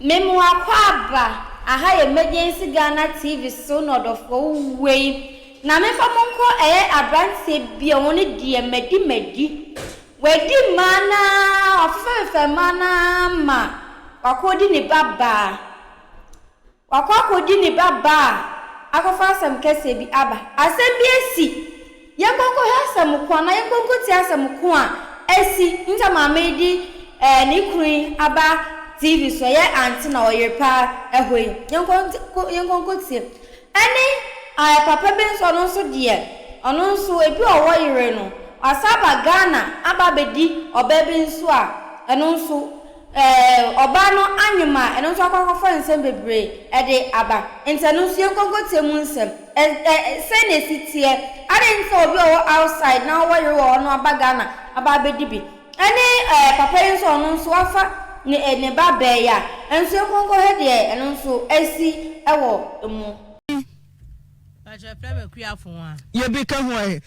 Memo akwaba aha emergency Ghana TV so no do for way. Na me fa monko abrante bia woni die medi. Wedi mana ofefe mana ma. Wakodi ni baba. Wakodi ni baba. Akofa asem kese bi aba. Asem bi esi. Yenkonko asem ko na yenkonko ti asem ko a esi nta mama di ni kruin aba TV so ye auntie na oyerepa ehoi yenkonko ti ani papa ben so no so de ono so ebi owo yire no asaba Ghana aba bedi obabi nso a eno nso oba no anyuma eno nso akọkọfọ nsem bebre ede aba ntano nso yenkonko ti mu nsem se na sitie ade nso obi owo outside na owo yire wo no aba Ghana aba bedi bi ani papa nso ono nso afa ne baba ya enso yenkonko he de eno nso esi ewo mu aja preme kuafo a ye bi ka ho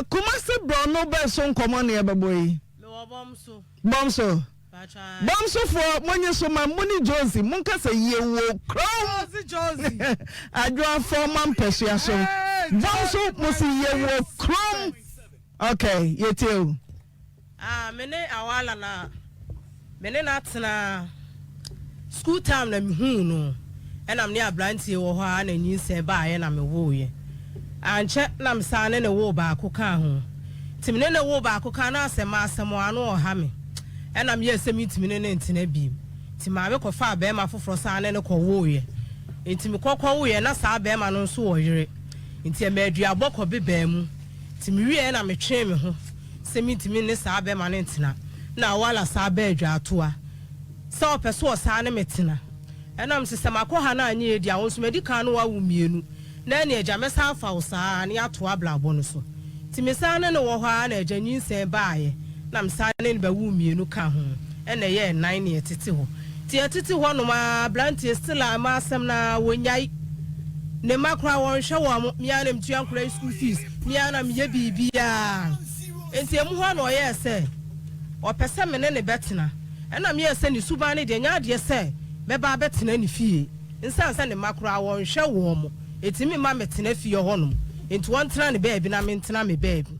Kumasi bro no be so nkomo ne ebeboyi lo bomso bomso for monye so ma moni Josie monka se ye wo krom Josie adwa for man pesua so bomso musi ye wo krom okay ye tell mene awala na mene na tena school time na mihu no enam ne abrantie wo ho a na nyinse ba aye na me wo ye anche na msane ne wo ba akoka ho timene ne wo ba akoka na asema anu oha me enam ye semi timene ne ntena bi tima be ko fa ba ma foforo sane ne ko wo ye ntimi kokko wo ye na sa ba ma no nso wo yire nti e ma adua bokko be ba mu timi wie na me twe me ho semi timi ne sa ba ma ne ntena na wala sa ba adua atoa sa opeso sane metena enam sistema ko ha na anye edi awon so medical no wa wumienu na ne eja mesa afa usa ne ato ablabo no so timisa ne wo ha na eja nyinse baaye na msa ne ba wumienu ka ho ene ye 9 ne tete ho ti tete ho no ma blantie still ama asem na wonyai ne makra won hwe wo mia na mtua nkura school fees mia na mye bibia enti emu ho na oye se opese me ne betena ena me se ni suba ne de nya de se beba betena ni fie nsansa ne makra won hwe wo mo etimi ma metena fie honom enti won tena ne baabi na mentena me baabi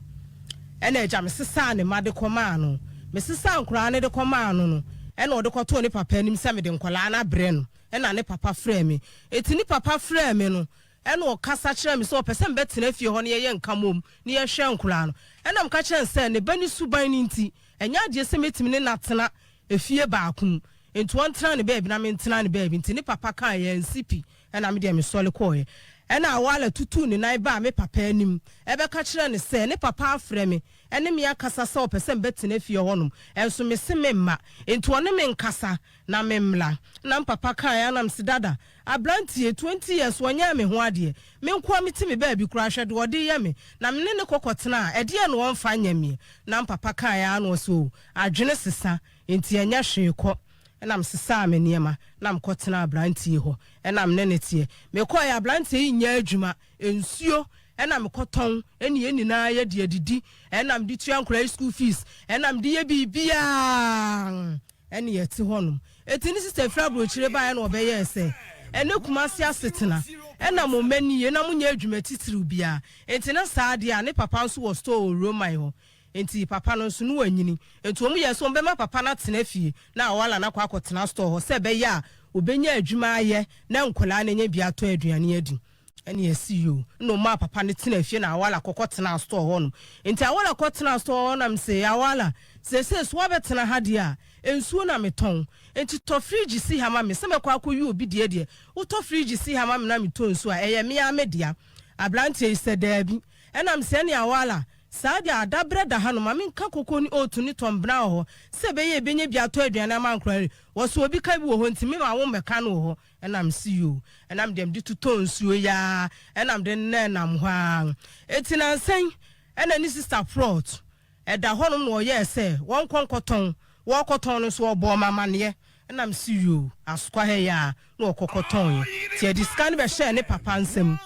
ena eja me sesa ne ma de koma no me sesa nkura ne de koma no ena o de kwoto ne papa nim se me de nkola na bre no ena ne papa frɛ me eti ni papa frɛ me no ena o kasa kyerɛ me so opese me betena fie ho ne ye nkamom ne ye hwɛ nkura no ena me ka kyerɛ se ne bani suban ni nti enya de se metimi ne natena efie baako enti won tena ne baabi na mentena ne baabi enti ne papa kan ye nsipi ena me de me sole koye ena awala tutu ne nan ba me papa anim ebe ka kire ne se ne papa afre me ene me akasa se opese mbetena fie honom enso me se me ma enti won me nkasa na me mla na papa kan ya na msidada abrantie 20 years wonya me ho ade me nko me ti me baabi kura hwede ode ye me na me ne kokotena ede ye no wonfa nya me na papa kan ya no so adwene sesa enti enya hweko enam sesa me niema na mkotena abrantie ho enam ne tie me ko ya abrantie nya adwuma ensuo enam koton eni na ye de adidi enam di tua nkura school fees enam di ye bibia eni ye ti honum eti ni sister fra bro chire ba ya na obeye ese ene Kumasi asetena enam omani ye na munya adwuma titiru bia enti na saade a ne papa nso wo store Roma ho enti papa no nso no wanyini enti omu ye so mbema papa na tena fie na wala na kwa akotena store ho se be ya obenya adwuma aye na nkola na nya bia to aduane adi ene esi yo no ma papa ne tena fie na wala kokotena store ho no enti awala kokotena store ho na mse awala se so abetena ha dia ensuo na meton enti to fridge si ha ma me se me kwa akoyi obi de wo to fridge si ha ma me na meton so a eye me amedia ablante isedabi enam se ne awala saadi adabre da hanu mami nka koko ni otu ni tombna ho se be ye benye bia to aduane ma nkrari wo so obi ka bi wo ho ntimi ma wo meka no ho enam si yo enam dem di tuto nsuo ya enam de nenam ho etina nsen ena ni sister front eda honum no ye se won konkoton wo koton no so obo mama ne enam si yo asukwa he ya no kokoton ti edi scan be share ne papa nsem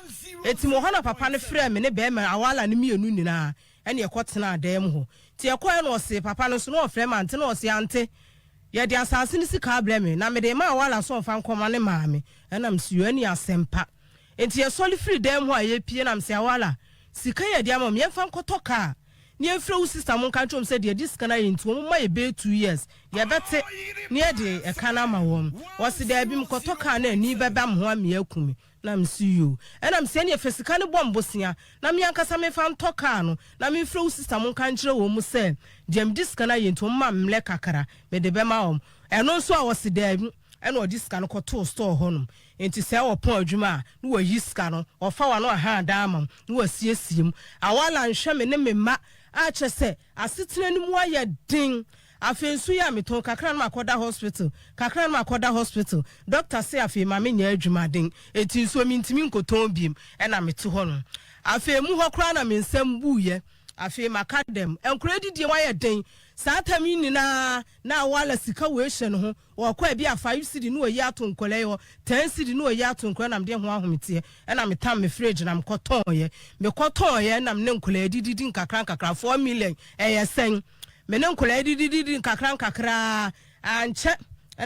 etimo hona papa ne frɛ me ne be ma awala ne mienu nyina ene ekotena adem ho ti ekoy no se papa no so no frɛ ma ante no se ante ye de asase ni sika abreme na me de ma wala so fa nkoma ne maame na msiyo ani asempa enti ye soli free dem ho aye pie na msia wala sika ye de amam ye fa nkotoka ni efre wo sister mon kan trom se de dis kana ye ntu mo ma ye be 2 years ye bete ni ye de e kana ma wom wo se de bi mkotoka na ani beba mo am ye akumi na msiyo na msia ni efesika ne bombosia na me ankasa me fa ntoka no na me efre wo sister mon kan kire wo mu se dem dis kana ye ntu ma mle kakara me de be ma wom eno nso a wo se de bi eno odi sika no koto store honum enti se wo pon adwuma no wa yi sika no ofa wa no ha da amam no wa siesiem awala nhwe me ne mema a chese asetena ni mu aye din afensu ya meton kakra na makoda hospital doctor say afi ma me nya adwuma din eti nso mi ntimi nkoton biem na mete ho no afi mu ho kra na me nsam buye afi makadem enkura didie wa ye din satami ni na wala sika we hye no ho wakwa bi a 5 cedi no oyi ato nkole yo 10 cedi no oyi ato nkole na me de ho ahomete na me tam me fridge na me koton ye na me nkole dididi nkakra 4 million yesen me ne nkole dididi nkakra anche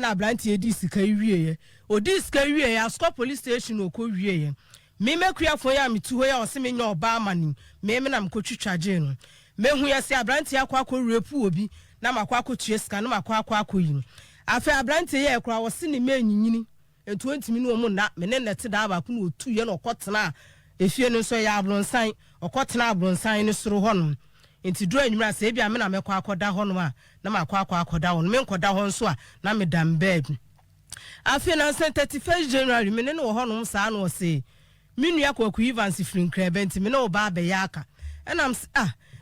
na abranti edi sika wie ye odi sika wie ye asko police station okọ wie ye me mekua fo ya metu ho ya o se me nya oba amani me na me kotwitwaje no mehu ya se abranti akwa repu obi na makwa tue sika na makwa yi afa abranti ye ekura wo se ne menyinyini etu ntimi no mu na me ne nete da ba ku no otu ye no kotena efie no so ya ablonsan okotena ablonsan ne soro hono enti do anyumra se bia me na mekwa akoda hono a na makwa akoda hono me nkoda ho nso a na me dam bed afa na 31 January me ne no hono sa na o se minua kwaku Evans Frinkrebe enti me no ba be ya aka enam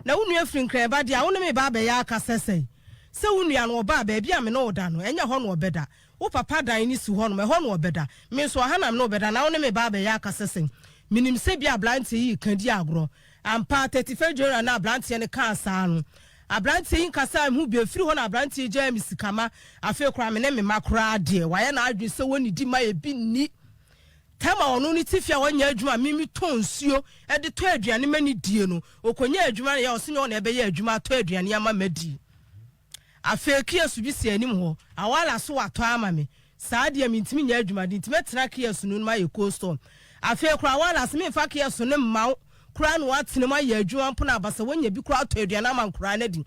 na wunu afrin kreba dia wonu me ba ya aka sesei se wunu ya no ba ba bia me no oda no enya ho no obeda wo papa dan ni si ho no me ho no obeda me so ha na me no obeda na wonu me ba ya aka sesei minim se bia blanti yi kan di agro ampa 35 jora na blanti ne kan sa no ablanti yi kasa hu bi afiri ho na blanti je mi sikama afi kura me ne me makura de wa ye na adwi se woni di ma e bi ni Tama onu ni tifia wanya adwuma mimi tonsuo e de to aduane mani die no okonya adwuma ya osenye ona ebe ya adwuma to aduane ama madi afeki asu bi si anim ho awala so wato ama me saade mi ntimi nya adwuma di ntime tena kia sunu no ma ye coastal afekura awala se me fa kia sunu mma kura no watene ma ye adwuma mpo na abasa wanya bi kura to aduane ama kura na di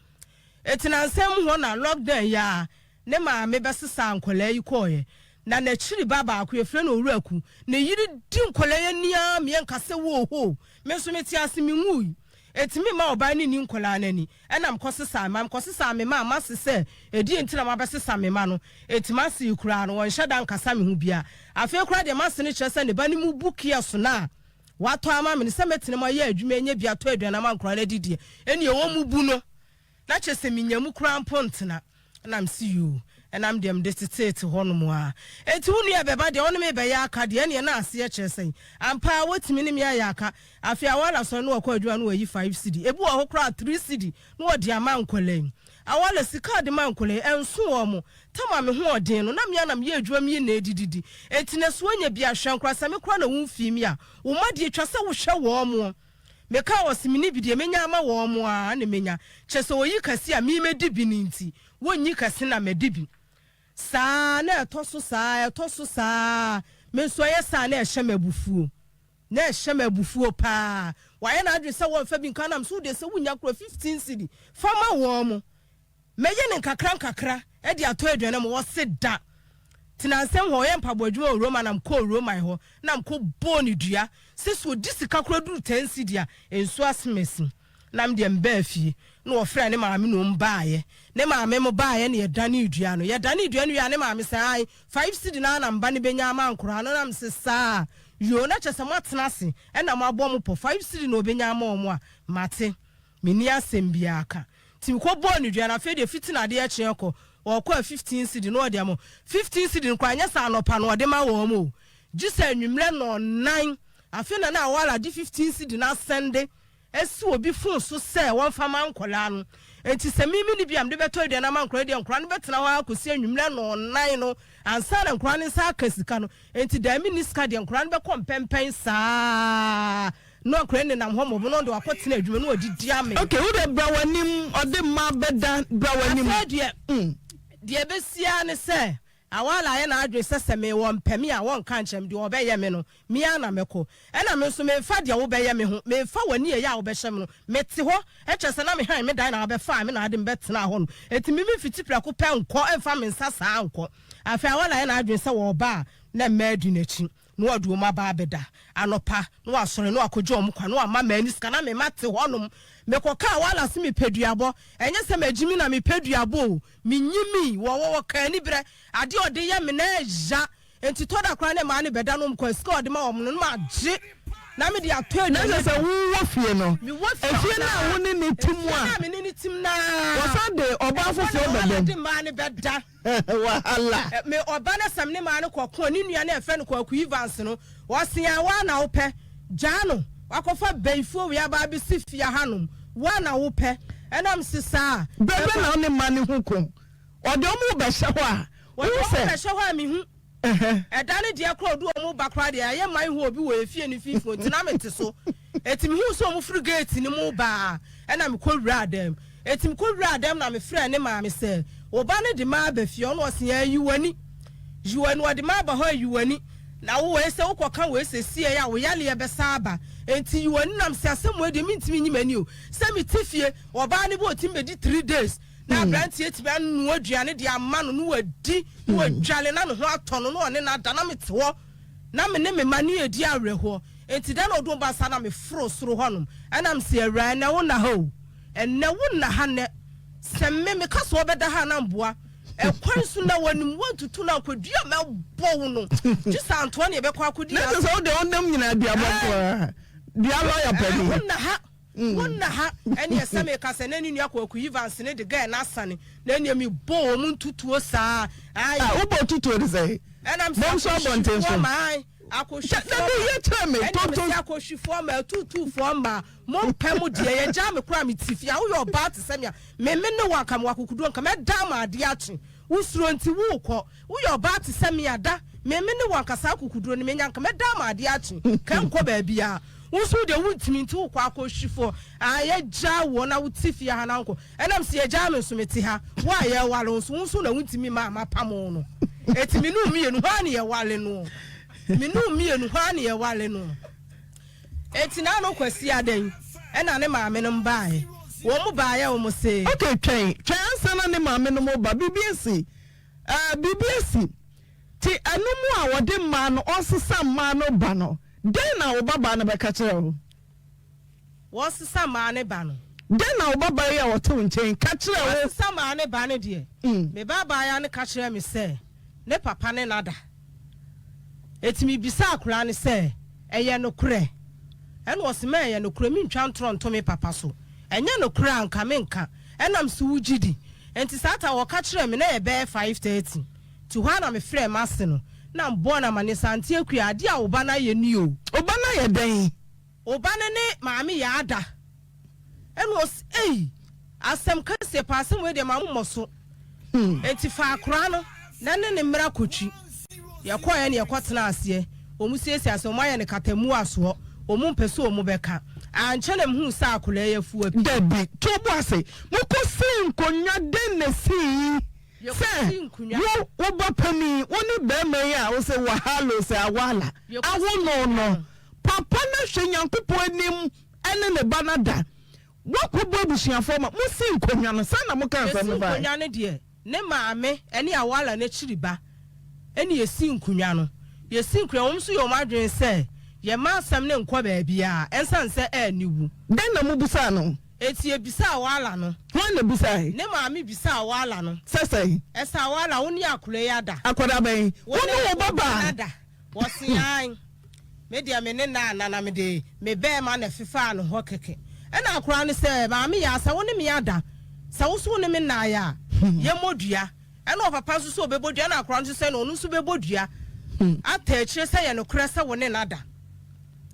etina nsem ho na lockdown ya ne ma me besesa ankola yi koye na na chiri baba akụ efre na oraku na yiri di nkola ya nia me nkase wo ho me so meti ase me nwu etimi ma oba ni ni nkola nani enam kosesa me ma masese edi entina ma besesa me ma no etima se kura no won hyada nkasa me hu bia afi kura de masene kyese ne ba ni mu bukia so na wato ama me se metene ma ya adwuma enye bia to aduana ma nkora na didie eni e wo mu bu no na kyese me nyamu kura mpontena na am see you enam dem desitete hono a enti wonu ya beba de onu me be ya aka de ene na ase ya kyeresen ampa wotimi ne me ya aka afia wala so no akwa adwa no wayi 5 cedi ebu wo kra 3 cedi no odi ama nkolen awala sika de ma nkolen enso wo mo tama me ho odin no na me anam ye adwa me na edididi enti ne so anya bia hwankra sa me kra na wo mfimi a wo made etwa se wo hwe wo mo meka wosimini bidie menya ama wo mo a ne menya kyese oyi kase a me medi bi ninti wonyi kase na medibi sa na etoso sa me so ye sa na ehye mabufuo pa wa ye na adwe se wo fa bi nkan nam so de se wunya kro 15 cedi fama wo mo meye ne nkakra e de ato aduane mo wo se da tinansem ho ye mpabo adwuma Roma nam ko Roma ho nam ko boni dua se so disika kro duru 10 cedi a enso asmesi nam de mba afie no wo fra ne maame no mbaaye ne maame mo baaye ne yedane dua no ya ne maame sai 5 cedi na na mba ne benya ama nkora no nam se saa yo na kyese matena se e na mabo mo po 5 cedi no benya ama omo a mate meni asem bia aka ti ko boni dua na fe de fitina de ya kyenko wo kwa 15 cedi no de amo 15 cedi nkwa anya sa anopa no de ma wo mo gisa nwumre no 9 afena na awala di 15 cedi na sende esi obi fun so se won fama nkola no enti se mimi ni biam de beto aduana ma nkora de nkora no betena ho akosi anwumre no 9 no ansa na nkora ne sa akasika no enti da mi ni ska de nkora no be kompempen saa no nkora ne nam ho mo no de wakotena adwuma no odidi ame okay wo de bra wanim ode ma beda bra wanim de besia ne se awala ye na adwe sese me won pemi a won kan chem de obeye me no me ana meko e na me so me fa de wo beye me ho me fa wani ye ya wo be hye me no me te ho e chese na me han me dan na wo be fa me na ade me betena ho no etimi me fiti prako pe nko e fa me nsa sa nko afi awala ye na adwe se wo ba na madu nachi no adu ma ba beda anopa no asore no akojo omkwa no ama mani ska na me mate honum me koka wala se me peduabo enye se magimi na me peduabo me nyimi wo ka ni bre ade ode ye me na ja enti to da kra na ma ne beda no mkwa ska ode ma wo no ma je na me de ato na se wo fie no efie na wo ni timu a na me ni tim na wo fa de oba fofo beda de ma ne beda wahala me oba na sam ne ma ne kokko ni nua na efe no kwaku Evans no wosia wa na wo pe jano wakofa benfo wi aba bi sifia hanom wa na wo pe enam sisa bebe na ne ma ne hu ko ode omu be hye ho a wo se be hye ho a me hu eda ne de akro do omu bakra de aye man hu obi wo efie ni fifo tina mete so etimi hu so omu fru gate ni mu ba enam ko wura dem etimi ko wura dem na me frɛ ne ma me se oba ne de ma ba fie ono se ya yuwani ode ma ba ho yuwani na wo we se wo koka we se sie ya wo yale be saba enti yuwani nam se asem we de mintimi nyimani o se me tifie oba ne bo tim be 3 days na branti etiba nu aduane de ama no no wadi no wadwale na no ho atono no one na da na mete ho na me ne me mani edi awerho enti da na odom ba sa na me fro soro honom enam se awra na wo na ho enne wo na ha ne se me kaso obeda ha na mboa ekwan su na wanim wontutu na akwadua ma bo no just Antoine e be kwa akodi na so wo de onam nyina dia boko dia lawyer pani wonna ha ene esame ka se na ni nua kwaku Evans ne de guy na asane na ni mi bo mu ntutuo saa ai wo bo tutuo de say enam so bonten so mai akoshifo na be ye teme toto akoshifo ma tutufo ma mo pemu de ye ja me kura me tifia wo yo ba te semia me ne wa kam wakokudu nka me da ma ade achi usuro nti wo ko wo yo ba te semia da me ne wa kasa akokudu ne me nyanka me da ma ade achi kan ko ba bia usu de wutimi nti wo kwa akoshifo aye ja wo na wutifia ha na nko enam se ye ja me so meti ha wo aye wale so usu na wutimi ma pamo no etimi no mi enu ha ne ye wale no minu mienu hwa ne ye wale no etina no kwasi adan ena ne maame no mbaaye wo mu baaye wo mu se okay twen sana ne maame no mo ba BBS ti anumu a wode ma no osesa ma no ba no den na wo baba na be ka kire wo osesa ma ne ba no den na wo baba ya wo to nchen ka kire wo osesa ma ne ba ne de me baba ya ne ka kire me se ne papa ne nada etimi bisa akura ne se eye no kure ene osema eye no kure mi ntwa ntronto me papa so enye no kure anka me nka enam so wugidi enti sata wo ka kire me na ye be 5:30 ti hwa na me frɛ masse no na mbo na mane santi akua ade a oba na ye ni o oba na ye den oba ne maame ya ada ene os asem ka se pasem we de mamu so enti fa akura no na ne mmra kochi yakoya ne yakotena ase omusiesie ase omaye ne katamu aso omu mpese omu beka anche na mhu sa akula yafu api dabi to bo ase mokosi nkonya den na si se wo ba pani woni be me ya wo se wahalo se awala awo no papa na hwe nyankopo anim ene ne banada wakobo abusuafo ma musi nkonya no sana mo kan fa me ba nkonya ne de ne maame ene awala na chiriba eni yesi nkunya no yesi nkunya wo mso yo madwen se ye ma asam ne nkwa ba bia ensan se aniwu den na mu bisa no eti ebisa awala no won na bisa ne maame bisa awala no sesei esa awala woni akure ya da akoda ben woni wo baba da wosian me dia me ne na me de me be ma na fifa no ho keke ena akura ne se maame ya asa woni me ya da sa wo so ne me na ya ye modua ena papa so obebodua na akura nso se no nso bebodua atachire se ye no kure se woni nada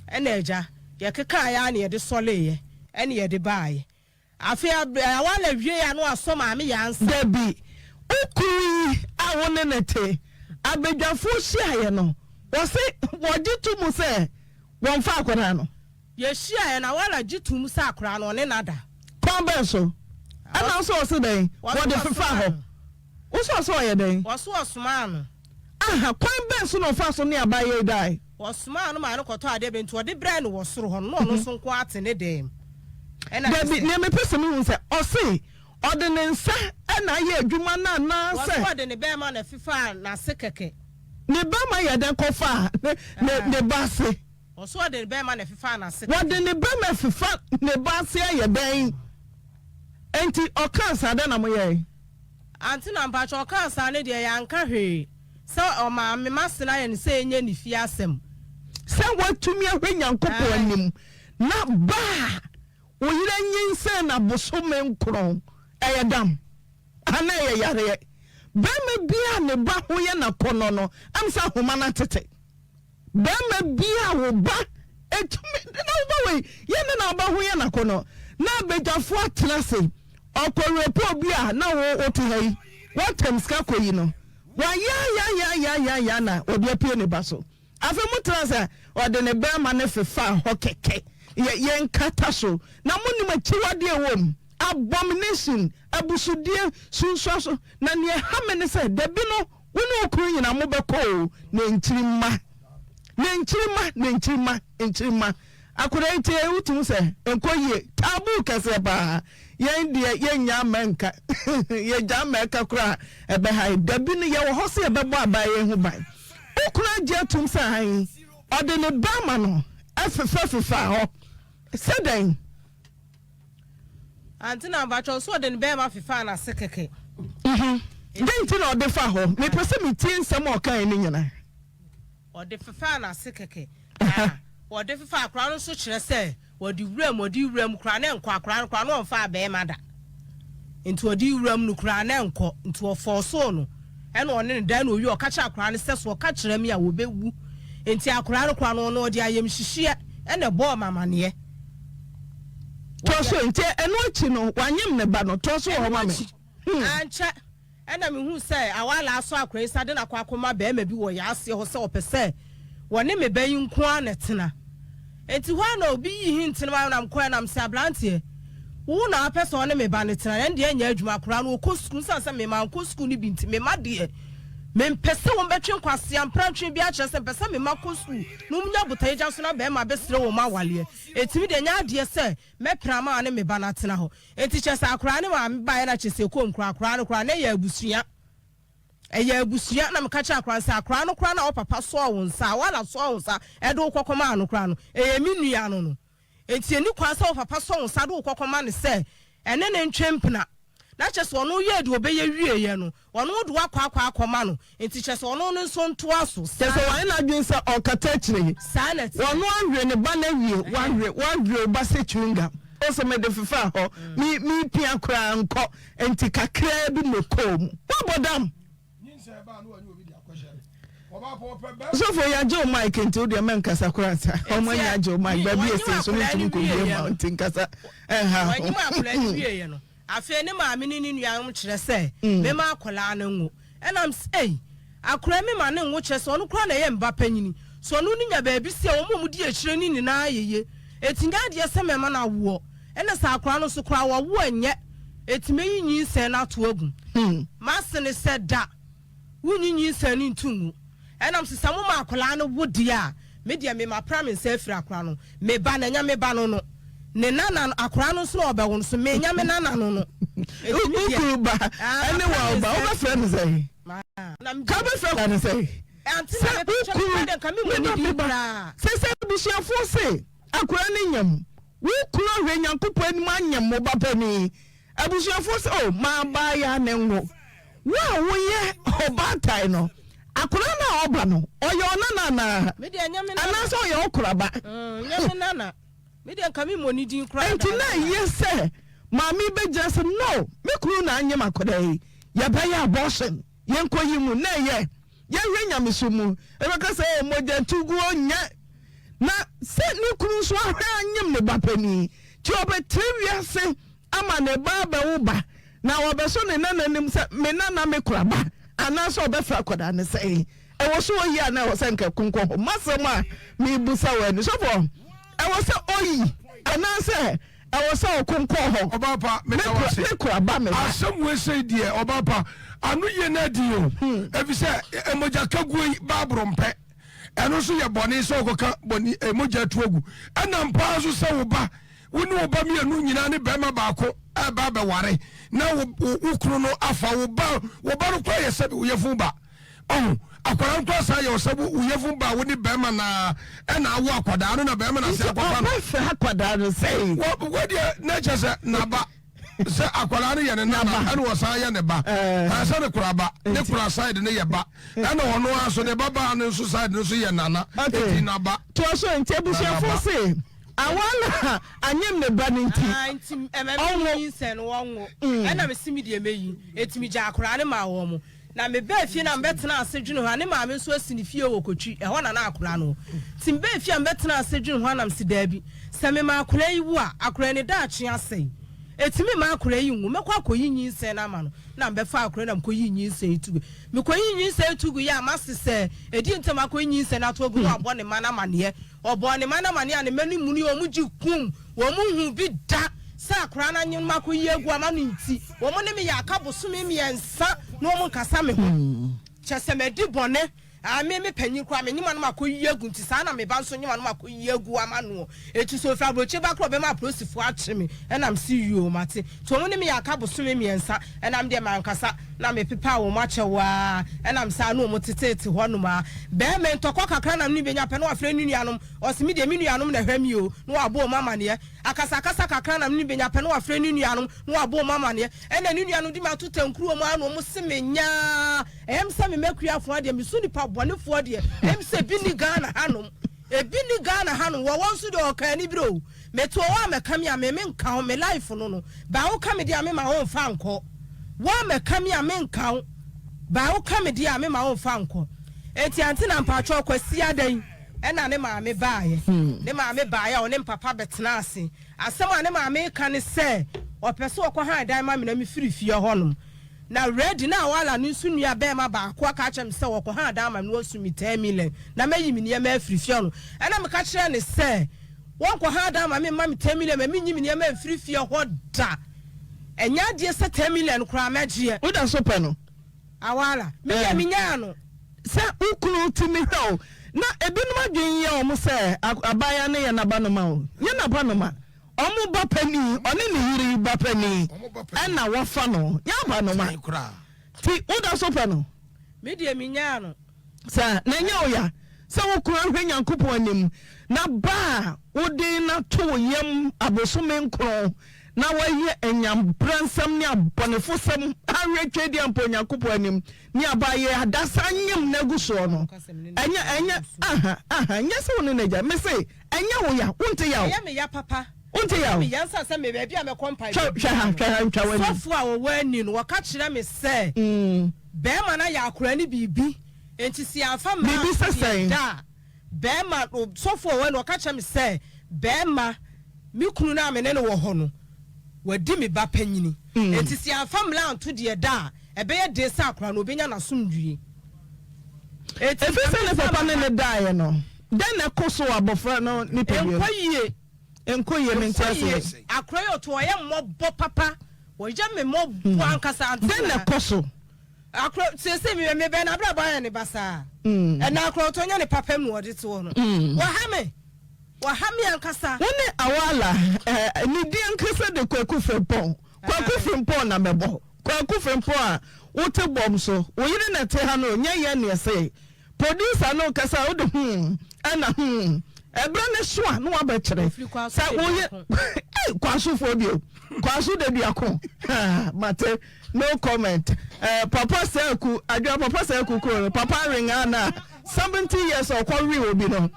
ena eja ye keka ya na ye de soleye ena ye de baaye afi awala wie ya no aso maame ya ansa dabi ukuri awone nete abedwafo hia ye no wo se woje tumu se won fa akora no ye hia ye na wala gitumu se akora no ne nada kwambe so ana so o se den wo de fifa ho so ye den wo so osoma no aha kwan ben so no fa so ne abaye dai osoma no ma no koto ade be nti ode bra no wo soro ho no so nko ate ne dem ena ne me pese me hu se o se ode ne nsa na ye adwuma na se wo ode ne be ma na fifa na se keke ne ba ma ye den kofa ne ba se o so ode ne be ma na fifa na se wode ne ba ma fifa ne ba se ye den enti o kansa da na mo ye anti na mpacho o kansa ne de ya nka hwe se o ma me masena ye ne se enye ne fi asem se watumi ahwe nyankopo anim na ba oyira nyinse na bosome nkron eyedam ana ye yare ba me bia ne ba ho ye na kono no amsa homa na tete ba me bia wo ba etumi na ba we ye na ba ho ye na kono na bejafo atlase okorepo bia na wo otuhai watem ska koyi no wa ya na obi apie ne baso afa mutrasa ode ne ba ma ne fefa ho keke ye nkata so na muni machiwade ewom abomination abusudie sunsuaso na ne hamene se dabi no woni okuru nyina mo beko na nchirima akura ite utum se enkoye tabu kase ba yen de yenya menka ye jameka kura ebe hai dabi no ye wo ho se ebebo abaye hu ban okura je tum se han ode ne bama no afefa ho seden antina bacho so ode ne bema fifa na sekeke denti na ode fa ho me pese me tie nsem o kan ni nyina ode fifa na sekeke ode fifa akra no so kire se ode wuram kra na enko akra no onfa bema da enti ode wuram no kra na enko enti o forso no ene one ne dan no oyi o ka cha akra no se so o ka kire me a wo bewu enti akra no kwa no ode ayem hihie ene bo mamane toso enti eno achi no wanyem ne ba no toso ho ma me ancha ena me hu se awala aso akra isa de na kwa akoma be ma bi wo ya ase ho se opese wone me bayin nko anetena enti hwa na obi yi hintin ma na mko na mse ablantie wo na apese one me ba netena ende anya adwuma akra no ko skul sanse me ma nko skul ni binti me ma de me mpese wo betwe nkwase amprantwe bi a kyerese mpese me ma ko skul no munya botaye ja so na be ma besre wo ma wale etimi de nya ade se me prama ne me ba na tena ho enti kyerese akra ne ma me ba na kyerese ko nkra akra no kra na ya abusua abusua na me ka kya akra se akra no kra na o papa so wo nsa wala so wo nsa e do kokoma no kra no minua no enti eni kwa se o papa so wo nsa do kokoma ne se ene ne ntwempna na kyese ono ye de obeye wie ye no ono do akwa akoma no enti kyese ono no nso nto aso kyese wan na dwinsa o kata kire sanet ono anwe ne ba na wie wanwe ba se chunga oso me de fifa ho mi pia kra nko enti kakra bi me kom wabodam so for ya Joe Mike into the men kasa kwanta omo ya Joe Mike ba bi ese so ni tum ko bi mountain kasa ha wanyi ma akula ni wie no afi ne ma me ni nua no kire se me ma akola na nwo enam sei akura me ma ne nwo kire se ono kura na ye mba panyini so no ni nya ba bi se omo mu di akire ni na ayeye etinga de se me ma na wo ene sa akura no so kura wo anye etime yinyi se na to agu ma se ne se da wunyinyi se ni ntungu enam se samu ma akola no wodi a me dia me ma promise se afira akura no me ba na nya me ba no ne nana akura no so oba won so me nya me nana no ukuru ba ene wa ba o ba friend say ka ba friend say anti na me picture de kami mo ni di bra se bishafo se akura ni nyam ukuru hwe nyankopo ani ma nyam mo ba pani abishafo se o ma ba ya ne nwo wa wo ye oba tai no akura na oba no oyo nana me dia nya me nana ana so oyo okura ba nya me nana me dia kami mo ni din kra enti na yese mami be just no me kuru na anyem akoda yi ya ba ya abortion yen koyi mu na ye hwe nyamiso mu e be ka say mo ja tugu onya na se ni kuru so ahwe anyem ne ba pani ti obetria se ama ne ba ba wo ba na obeso ne nana nim se me nana me kura ba ana so obefra akoda ne say e wo so yi ana wo se nka kunko ho masema me busa wa ni so for I was so oyi and I say I was so kunko ho obapa me kura ba me asem we say die obapa anu ye na dio ebi se emoja kagu babrompe eno so ye bone so okoka boni emoja tuogu ana mpa so se wo ba woni wo ba mi anu nyina ne bema baako aba be ware na wo kunu no afa wo ba no kwa ye se wo yefu ba akwara nko asa ye osabu uyefu ba woni bema na na awu akwada no na bema na se akwapa no fa akwada no sei wo de na chese na ba se akwara no ye ne na ana wo sa ye ne ba asa ne kuraba ne kura side ne ye ba ana ono aso ne baba ne so side ne so ye nana eti na ba to so nti abusuafo se awala anyem ne ba nti ememi sen wonwo ana mesimi de emeyi etimi ja akwara ne ma wo mo na me be fie na mbetena asejunu ho ane maame so asini fie wo kotwi e ho na na akora no tim be fie mbetena asejunu ho na msi daabi se me ma akora yi wu a akora ne da atwe asai etimi ma akora yi wu mekwa akoyi nyinse na ma no na mbefa akora na mkoyi nyinse etugu mekoyi nyinse etugu ya amase se edi ntem akoyi nyinse na to ogu abo ne mana mane obo ne mana mane ane mani muni o muji kum wo mu hu bi da sa akora na nyin makoyi egu ama no nti wo mo ne me ya akaboso me miensa no mo kasa me ho chese me di bone me panyi kwa me nyima no makoyi egu nti sa na me ba so nyima no makoyi egu ama no eti so fra broche ba kro be ma prosifo ache me na am si you mate to mo ne me ya akaboso me miensa na am de ma nkasa na me pepa wo ma che wa na am sa no mo tetete ho no ma be me ntokọ kakra na no be nya pe no afre nu nuanom o se me de me nuanom na hwam o no abo mama ne akasa kakra na no be nya pe no afre nu nuanom no abo mama ne na nu nuanom di ma tutankuru mo anu mo se me nya em se me mekuafo ade me su nipa bonefo ade em se bi ni Ghana hanom ebi ni Ghana hanom wo won su de okani bro me to wa me kam ya me nka ho me life no no ba wo kam de ame ma ho fa nko wa me kam ya me nka ho ba wo kam de ame ma ho fa nko eti anti na mpacho kwasi adan ena ne ma me baaye ne ma me baaye o ne papa betena ase asem a ne ma me ka ne se opese okọ han dan ma me na me firi fie honom na ready na wala no nsu nua be ma ba akwa ka chem se wokọ han dan ma no asumi 10 million na mayi mi ne ma firi fie no ena me ka kire ne se wonko han dan ma me 10 million ma minyi mi ne ma firi fie ho da enya de se 10 million kura magie wo da so pe no awala me ya minya no se ukunu timi ho na ebinum adwen ye o mo se abaya ne ye na ba no ma o ye na ba no ma omo ba pani one ne yiri ba pani na wafa no ya ba no ma ti wo da so pe no me de minya no sa na nya o ya se wo kura hwe Nyankopon anim na ba wo din na to yem abosome nkro na waye enyam bransam ne abonefo sam awe twedi ampo Nyankopon anim ni abaye adasa nyem na guso no enya nya se woni na ja me se enya wo ya wonte ya ya me ya papa wonte ya me ya nsa se me ba bia me kompa twa wani sofu a wo wani no waka kire me se be ma na ya akora ni bibi enti si afa ma bibi sesen da be ma sofu a wani waka kire me se be ma mi kunu na me ne wo ho no wadi me ba panyini enti si afa mla anto de da ebe ye de sa akora no obenya na somdwie eti se ne papa ne dae no den na koso abofra no ni pebio enkoye me ntase akora yo to ye mmobbo papa wo je me mmobbo ankasa anto den na koso akora se me be na bra ba ne basa na akora to nya ne papa mu odi to no wa ha me ankasa woni awala ni di ankasa de kwaku frempon na mebo kwaku frempon a wote bom so wo yire na te ha no nya ye ne se producer no kasa wo de ana ebra ne so a no aba kire sa wo ye kwasu fobio kwasu de biako mate no comment papa seku adwa papa seku ko papa ringa na 70 years okori obi no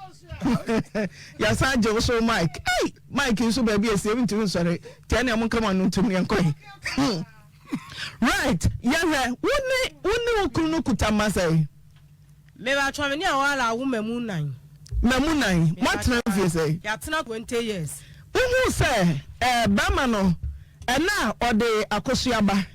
ya sanje so Mike Mike so baby e 70 sorry tell am come on to me enkoy right yeah woni okunu kutama say me ba twa me ni awala wo mamunan matna fi say ya tena 20 years who say bama no na ode akosuaba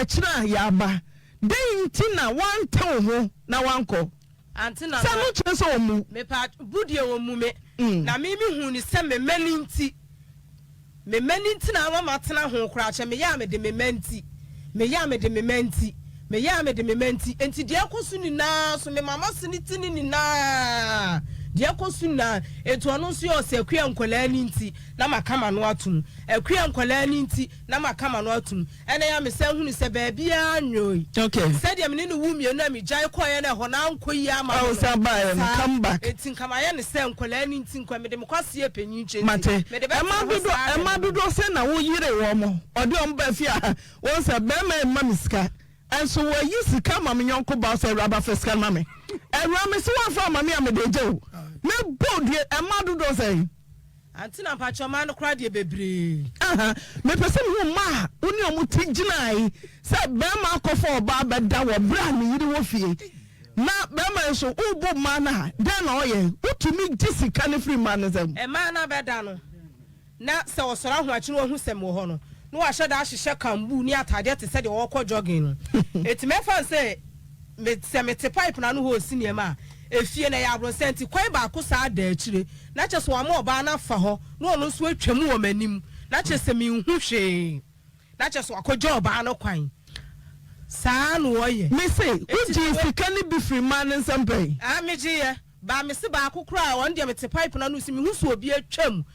kira ya aba den tina wan taw ho na wanko antina sa no chese omu me pa budie omu me na me hu ni se me maninti na mama tena ho kra che me ya me de me manti me ya me de me menti enti de akosu ni na so me mama se ni tini ni na de akosu na etu ono so yo se akua nkola ni nti na makama no atum akua nkola ni nti na makama no atum ene ya me se hunu se ba bia anwoi okay said ya me ni wu mie na me jai koye na ho na ankoyi ama oh say buy come back enti nkama ye ne se nkola ni nti nkwa me de me kwase apanyi nche mate ema dodo se na wo yire wo mo ode o mba fia won se be ma miska enso wo yi sika ma me nyonko ba se raba fiscal ma me era me se wa fa ma me amedeje o me bodie ema dodo se anti na pacho ma no kra de bebre me pese me ma oni o muti ginai se be ma akofo oba beda wo bra me yiri wo fie na be ma enso ubo ma na den na oye utumi gisika ne free man zam e ma na beda no na se wo sora ho akiri wo hu sem wo ho no no wa hye da hye kambu ni atade te se de wo kɔ jogging no etime fa se me te pipe na no ho sini ma efie na ya abro senti kwai ba ko sa da akire na kye so ama oba na fa ho no ono so atwam wo manim na kye se me hu hwe na kye so akɔjo oba no kwan saa no oye me say uji sika ni bi free man nsempɛ me gye ye ba me se ba akokora on de me te pipe na no si me hu so obi atwam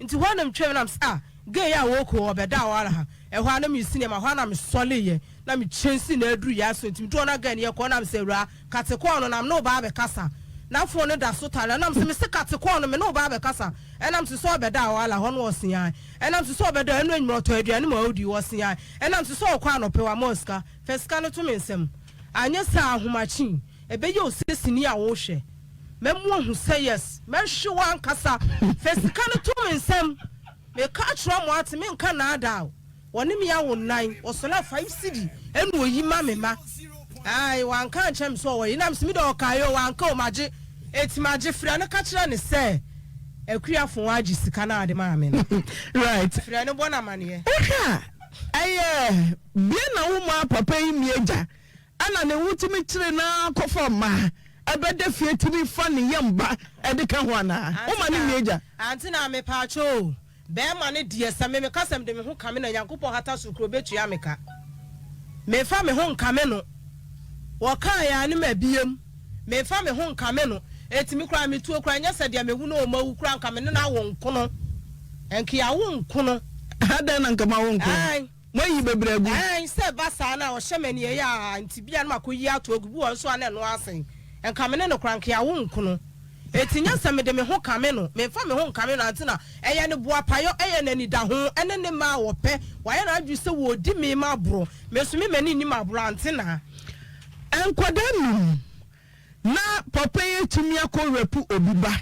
nti ho na mtwam na gay ya woko obeda wala ha ehwa na me sinema hwa na me sole ye na me chensi na aduru ya so ntim to na ga ne ye ko na me sewura katekon no na me no ba be kasa na fo no da so tale na me se katekon no me no ba be kasa ena me so obeda wala ho no osia ena me so obeda enu enwro to aduane ma odi osia ena me so okwa anope wa moska feska no to me nsem anya sa ahomachi ebe ye osesini a wo hwe memu hu say yes me hwe wan kasa feska no to me nsem me catch ram what me nka na ada woni me ya wonnan osola 5 cedi enu oyima me ma ai wan kan chem so wo yinam simi do kayo wan ka o mage etimaje fra no catch ra ne se akuafo waji sika na ade ma me right fra no bona mane aye bi na wo ma papa yi mieja ana ne wutimi kire na kofo ma abede fie timi fa ne yamba ede ka ho ana wo ma ne mieja anti na me pacho be ma ne die same me kasem de me ho kame na yankopon hata sukro betua me ka me fa me ho nkame no wo kan ya ne mabiem me fa me ho nkame no etimi kra me tuo kra nya sede me hu no o mawu kra nkame ne na wo nkono enki ya wo nkono ada na nkama wo nkono moyi bebregu se basa na o hyemani ye ya anti bia na makoyi ato agubu wo so ana no asen enkame ne no kra nki ya wo nkono etinya same de me ho kame no me fa me ho kame no antina eye ne boa payo eye na ni da ho ene ne ma wo pe wa ye na adwu se wo di me ma bro me so me mani ni ma bro antina enkodanu na papa ye tumi akorepu obiba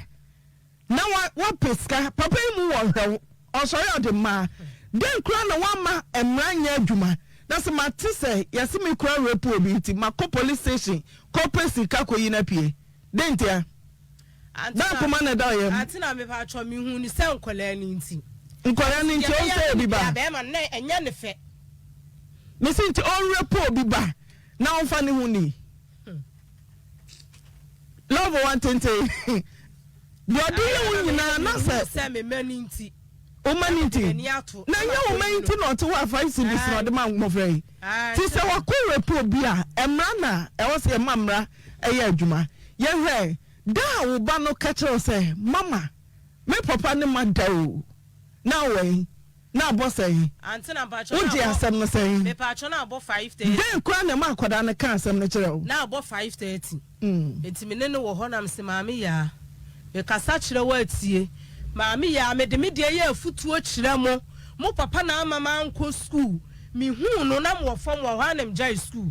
na wa peska papa yi mu wo hwe osori ode ma den kura na wa ma emranya adwuma na se matise yesi me kura repu obi ti makọ police station corporate ka koyi na pie dentia da kuma na da yem antina me pa cho mi hu ni se nkola ni nti o se obi ba be ma na enya ne fe me sinti on repu obi ba na on fa ni hu ni love one tente do you nyina na se me mani nti o maniti na nya o maniti no to wa 5 cedis no de ma mo frey ti se wa ko repu obi a emra na e wo se mamra e ya adwuma ye hwe da wo ba no ka kire se mama me papa ne ma da o na we na bo say antina pa cho o je asem no say me pa cho na abo 5:30 den kwa na ma akoda na ka asem no kire o na abo 5:30 etimi ne no wo ho nam se maami ya me kasa kire wa atie maami ya me de me de ye afutuo kire mo papa na mama anko school mi hu no na mo fam wo ha nam jai school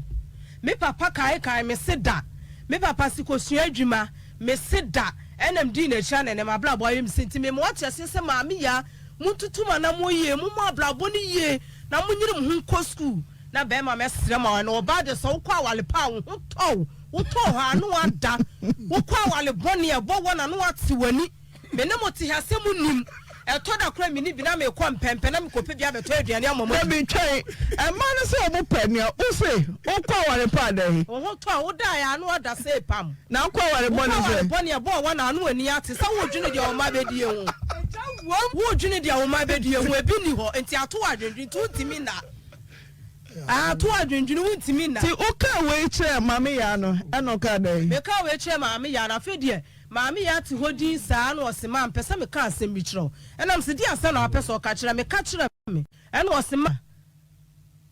me papa kai me seda me papa sikosua adwuma me seda enam di na cha na ma bla boy me senti me mo atiase se maami ya mututuma na mo ye mo ablabo ni ye na mo nyiri mo nko school na be ma me sere ma na oba de so kwa wale pa wo to ha no ada wo kwa wale boni e bo wona no ati wani me ne mo ti ha se mu nim e to da kra mi ni bi na me kwa mpempe na me kope bia beto aduane amamo e bi twai e ma no se obo pania o se wo kwa wale pa dai wo ho to a wo da ya no oda se pam na kwa wale boni se boni e bo wona no ani ati sa wo dwene de o ma be die ho wo dwene de o ma be die ho e bi ni ho enti ato adwendwen tu timi na to adwendwene wuntimi na. Ti oka we kire mame ya no, eno ka dai. Me ka we kire mame ya na fe de. Mame ya te hodin saa na osema mpesa me ka asem bi kire. Enam se di asa na apesa o ka kire me ka kire me. Ena osema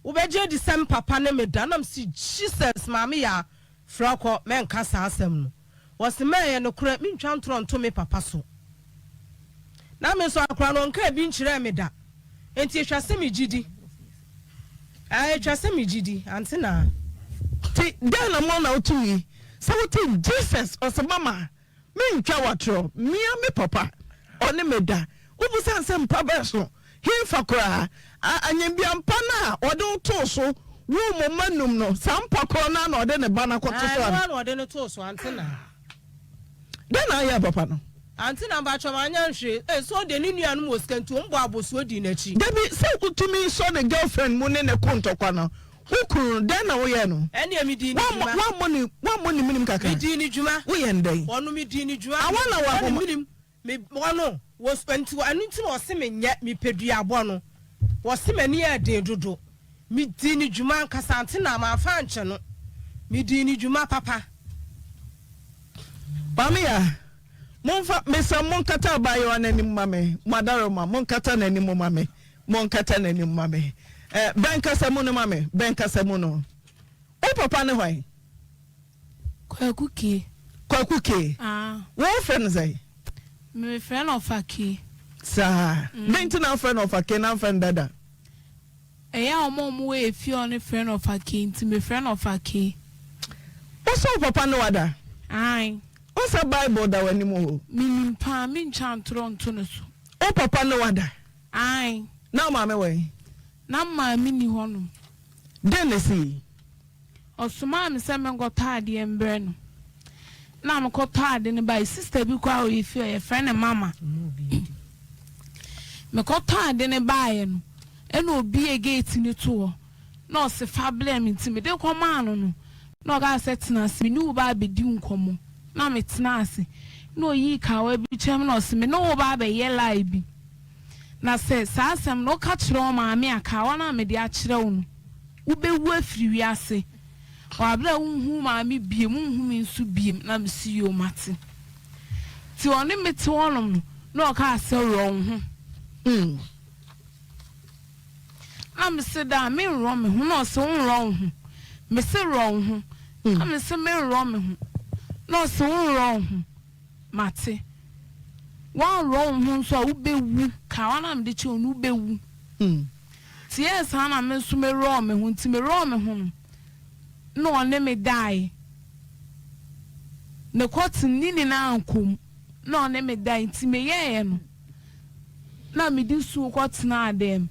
wo beje di sem papa ne me da nam si Jesus mame ya frako men ka saa asem no. Osema ye no kura mi ntwa ntoronto me papa so. Na me so akra no nka bi nkire me da. Enti ehwase me gidi. Ehwase me gidi antina. Ti den na mo na otuyi. So what Jesus or mama me ntwa watro me papa oni me da. Ubu sansem pabeso. He fakra anyambia mpana odon to so wo mo manum no sampa kona na ode ne bana kwoto so an. Na ode ne to so antina. Den na ya papa no. Antina ba choma anya nhwe so de ni nuanu mo skantu mbo aboso di na chi. Debi se utumi so ne girlfriend mu ne kontokwa no. Ukuru den na wo ye no. Ene mi di ni juma. Wa money minim kaka. Mi di ni juma. Wo ye ndai. Wonu mi di ni juma. Awona wa ho minim. Me wono wo skantu anu nti wo se me nya mi pedua abo no. Wo se me ne ade dodo. Mi di ni juma nkasa antina ma fa nche no. Mi di ni juma papa. Bamia Monfa mesa monkata bayo ananim mame madaroma monkata nanim mame monkata nanim mame benka samuno mame benka samuno o papa ne hwan kwakuke wo friend say me friend of Accuse sa na friend of Accuse na friend dada eya omo we fi on friend of Accuse nti me friend of Accuse o so papa ne wada ai what's a Bible that when you minim pa min chan toronto no so o papa no wada ai na mama we na mama ni hono denesi osuma me se me ngota ade embre no na me kota ade ne bai sister bi kwa o yifi o ye friend and mama me kota ade ne bai no ena obi e gate ni to no se fa blame nti me de koma no no ga setina se ni u ba be di nkomo na me tenase no yi kawa bi chem no se me no ba be ye lie bi na se sa asem no ka kire ma me akawa na me de a kire wo no u be wu afiri wi ase o abra unhu ma me biem unhu me nsu biem na me si yo mate ti oni me te wonom no ka ase ro ho am se da me ro me ho no se ro ho me se ro ho am se me ro me ho no so wrong mate one wrong so u be wu ka wana me de che onu be wu ti yes na me so me wrong me hu ti me wrong me hu no ne me die ne kwot ni na ankom no ne me die ti me ye no na me di su kwot na adem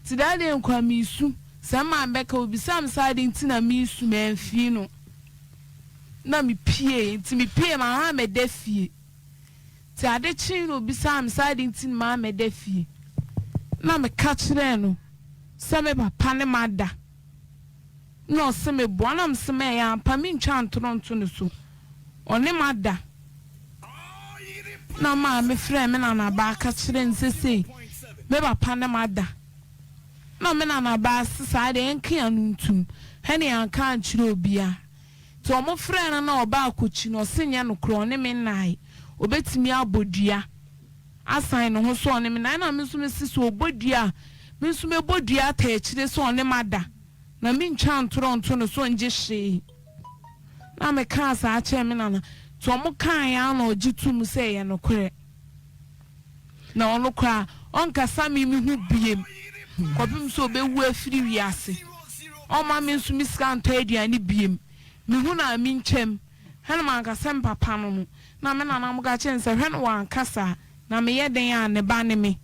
ti da de nkwa me su se ma beka obi sam side nti na me su me mfi no na mi pie nti mi pie ma ha me defie ti ade chi no bi sam side nti ma me defie na me ka kire no se me papa ne mada no se me bo na se me ya pa mi ntwa ntoronto no so one mada na ma me frɛ me na ba ka kire nsese me papa ne mada na me na ba sisa de enke anu ntum hene anka nkire obia to omo frɛ na oba akochi no senye no kro ne me nai obetimi abodua asan no ho so ne me nai na me so me siso obodua me so me bodua ta akire so ne mada na me ntwa ntoronto no so nje hye na me ka sa ache me na to omo kan ya na ogitum se ye no kre na ono kwa onka sami mi hu biem kobim so obewu afiri wiase o ma me so mi ska nto aduane biem me hu na mi nchem hena man ka sem papa no na me na na mo ga chen se hena wan kasa na me yeden ya ne ba ne me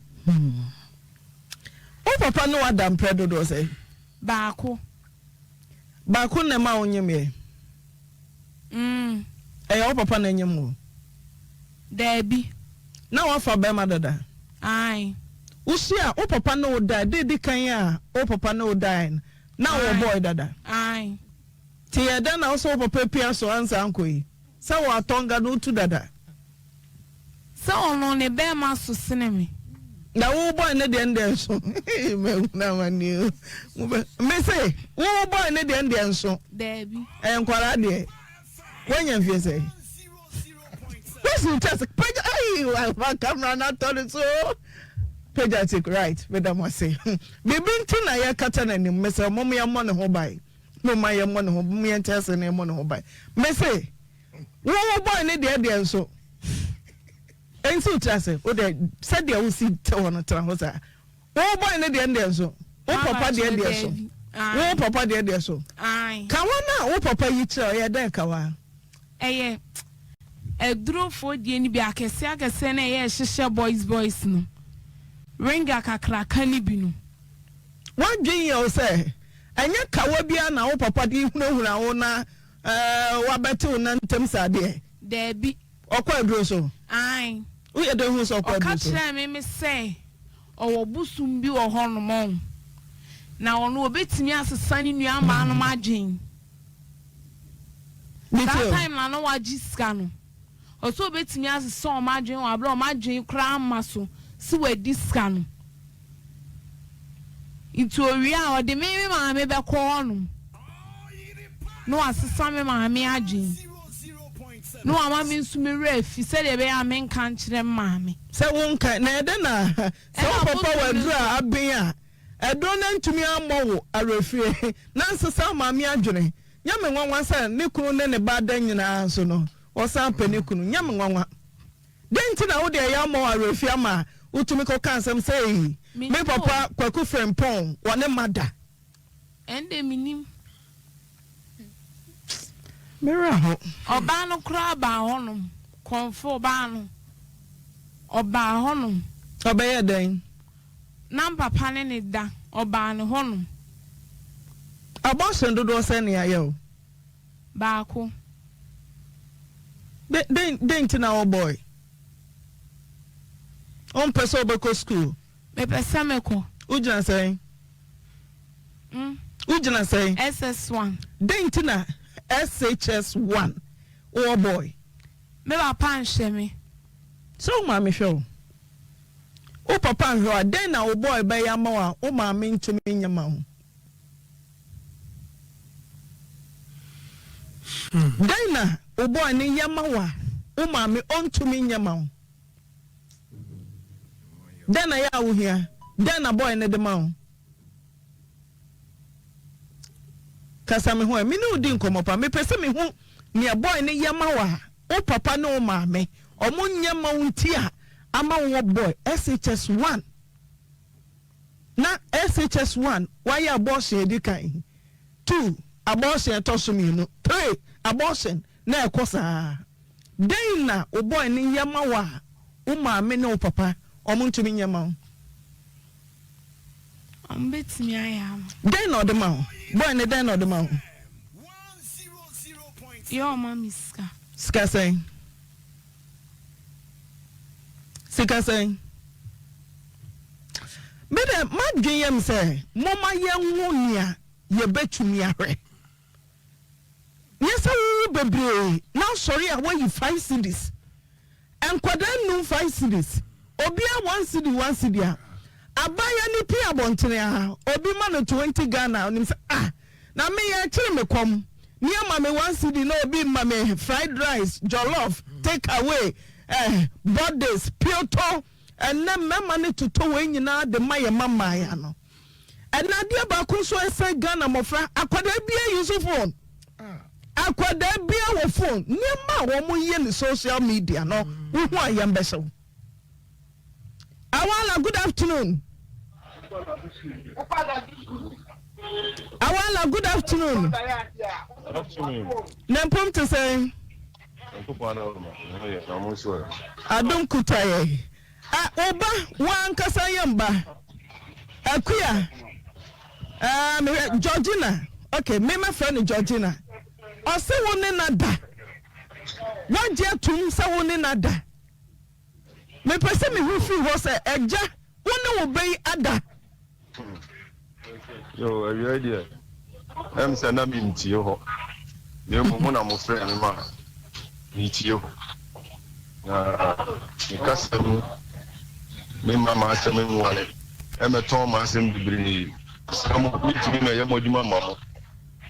o papa no adam predo do say baako na ma onyem ye o papa na nyem wo Debbie na wa fa be ma dada ai usia o papa no da de kan ya o papa no da na wo boy dada ai ti yeda na so papa pia so ansa ankoyi sa wo atonga no tu dada sa ono ne be ma so sinemi na wo boy ne de nso me na mani me say wo boy ne de nso Debbie enkwara de wonya mfie say listen just page I camera na turn so page take right madam I say bibi nti na ya kata na nim me say mom ya mo ne ho bai mom ya mo ne ho me ntese ne mo ne ho bai me say wo boy ne de nso enso trase o de said there we see on tra ho sa wo boy ne de so wo papa de so wo papa de so ai ka wona wo papa yi kire o ye den ka wa eye eduro fo die ni bi akese na ye hihye boys no ringa kakraka ni bi no wadwen ye say anya kawa bia na wo papa de hunahuna wo na wa bete wo na ntem sa de bi okwa eduro so ai we dey hu so kwa buso o ka kire me say owo busum bi wo ho no mo na ono obetimi asesa ni nua ma no madwen that time na no wajiska no oso obetimi asesa o madwen wa bra o madwen kra maso si we diska no itu owia o de me ma me be ko no no asesa me ma me adwen no ama me nsumi refi se de be ya me kan kire ma me se won kan na ede na se papa wadura aben a edo na ntumi amwo arefie na nsesa ma me adwene nyame nwanwa se ne kunu ne ne ba dan nyina so no wo san pani kunu nyame nwanwa denti na wo de ya amwo arefie ama utumi ko kan sem sei me papa kwaku frempon wone mada ende minim mera ho oba no kra ba honum konfo ba no oba honum obeye den na papa ne da oba ne honum abortion dodo se ne ayo baako den tina o boy on person obeko school me pesa meko ujina say ujina say SS1 den tina SHS1 oh boy me ba pan sheme so ma me show o papa nhwa den na o boy be ya ma wa o ma me ntumi nyama ho den na o boy ni yama wa o ma me ontumi nyama ho den na ya wo hia den na boy ne de ma ho kasa me ho me no di nkomopa me pese me ho ne boy ne yama wa o papa ne o ma me o mo nyama unti a ama wo boy SHS1 na SHS1 why abortion edikan 2 abortion tosuminu 3 abortion na ekosa den na o boy ne yama wa o ma me ne o papa o mo ntumi nyama ambetimi aya den na o de ma boy ne den na o de ma yo mami ska say sika say bede madwen yam say moma ye nwonia ye betumi ahwe yesa bebre now sorry I want you 5 cities enkwada nu 5 cities obia 1 city a abaya ni pia bontene a obi ma no 20 Ghana onim say na me ye kire me kom ni ama me 1 city no obi ma me fried rice jollof take away bodies pioto and na mema ne toto we nyina de maye mama ya no and na dia ba ko so ese Ghana mofra akwada bia use phone akwada bia wo phone ni ma wo mo ye ni social media no wo hu ayam beso awala good afternoon awala good afternoon nempom to say Adum kutaye oba wan kasa yamba akuya Georgina okay me my friend Georgina o se woni nada waje atum se woni nada me pese me hu free ho se eja woni wo bei ada yo every idea em se na mi ntie ho me mo na mo friend me ma ntie ho nikasem me mama asem mu wale e me ton ma asem bibiri samo mitimi me yamoduma mama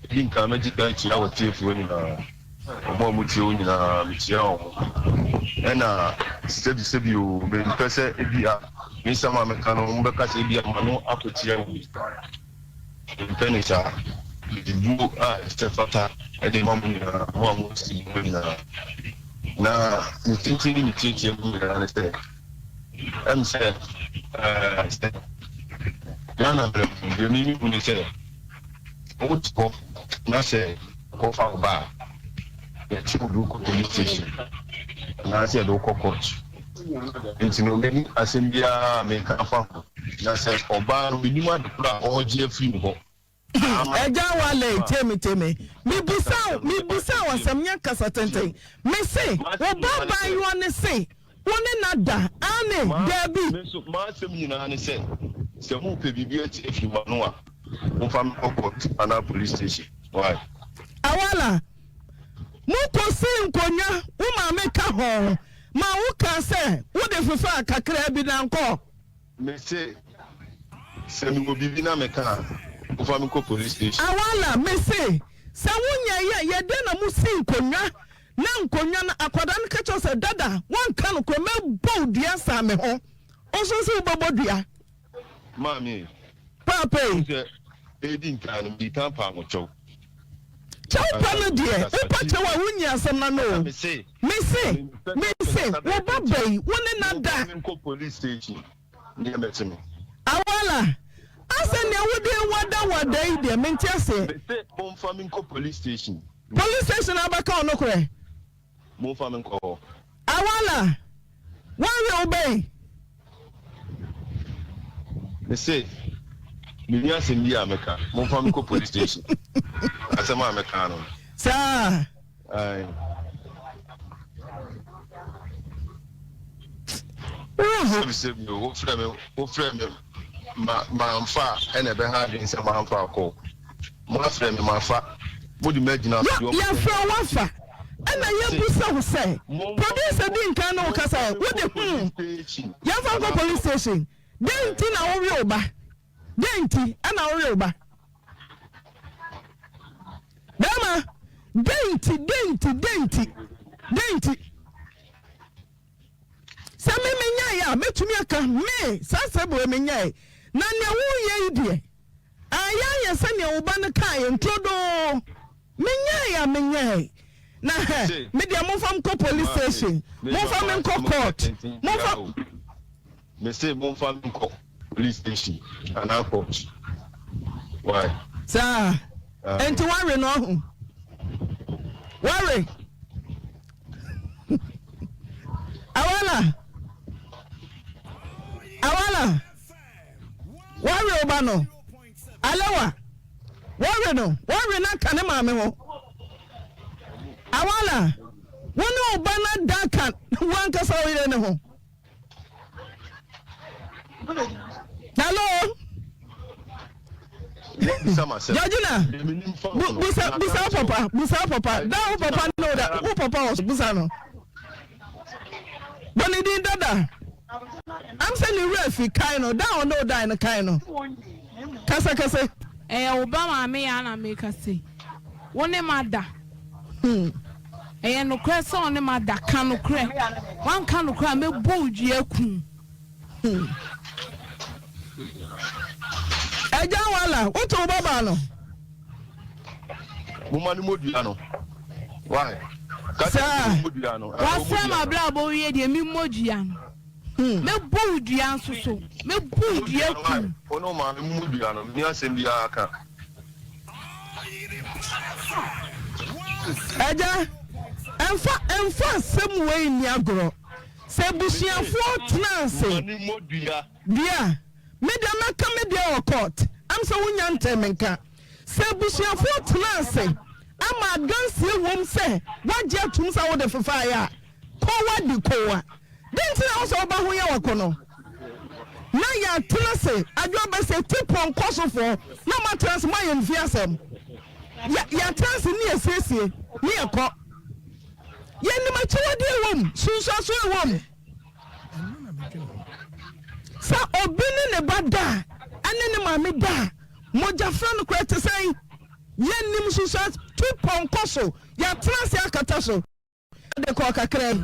dinka me jika chi awo tiefu ni na omo mu tie oni na me tie o ena sebi o me pese ebia me sama me kanu mbe ka se ebia mano akotia o penisha dibu stefata e de mamu ni na mo amu si ni na ntinti ni tie mu na se am say Yana the mimiuni say utko na say ko fa ba ya chudu ko police station na say do ko court intino memi asembia me ka fa na say oba no minima de kura oje free ho eja wale temi mi busa wasamnya kasatenten me say oba you wan say woni nada ane dabi ma asem nyina ne say se mo pe bibia if you no a mo fam court ana police station why awala mo ko se nkonya wo ma me ka ho ma wo ka se wo de fefa kakra bi na nko me say se mi go bibi na me ka mo fam ko police station awala me say se wo ye de na mo se nkonya na nkonya na akwada no ka cho se dada wan ka no ko me bodia sa me ho oso se bobodia Mami, Papa, Edin can be tampa mo chow. Chow pano dear, Upacha Wunya Samano. Me say, what baby, one another police station near me. Awala, I said, you would do what day, dear Mentia say, Home farming police station. Police station Abaka no cray. More farming call. Awala, why you obey? They say, millions in the America, more from police station. As a Americano. Sir, Aye. Who frame my far and a behind in some man for a call. My friend, my fat. Would imagine us. You're from Wafa. And I am say, producer didn't can no casa. What the you're from police station. Denti na orioba. Denti ana orioba. Dama, denti. Sa me menya ya metumi aka me sasebo menya na ne wo ye die. Aya ya sa ne oba ne kai entrodo. Menya na me dia mo fam ko police station. Mo fam ko court. Mo fam me say mon family call police station and I court. Why? Sir, and to worry no. Worry. Awala. Worry obano. Alewa. Worry no. Worry na kanema me ho. Awala. Wono obana dakan wan kasa oyire ne ho. Hello. Jajuna. Busa papa. That papa know that. Who papa was busa no. But he didn't dada. I'm saying you refi kaino. That one no die in kaino. Kasa. Obama me ana make us say. One mada. No crash on the mada cano crack. One cano crack me boji ekun. Eja wala, oto baba no. Mumani modiano. Why? Sir, wasa ma bla bo ye de mi modiano. Me bodian so. Me bodia ku. Ono ma mi modiano, mi asem aka. Eja, emfa sem we ni agro. Se busiafo tnanse. Mumani modia. Dia. Me da maka me dia o court. Am so wunya ntemenka. Se busiafo tnanse. Ama ganse wom se, waje atum sa wo de fefa ya. Ko wadi kowa. Denti na wo so ba ho ye wakono. Na ya tnanse, adwo ba se tipon kosofo. Na ma tnanse ma ye mfiasem. Ya tnanse ni esiesie, ni ekọ. Ye ni ma chiwade wom, sunso so wom. sa obi ne bada ane ne maame da moja fra no kwa te say yennim susa 2 ponkoso ya trase akata so de ko kakra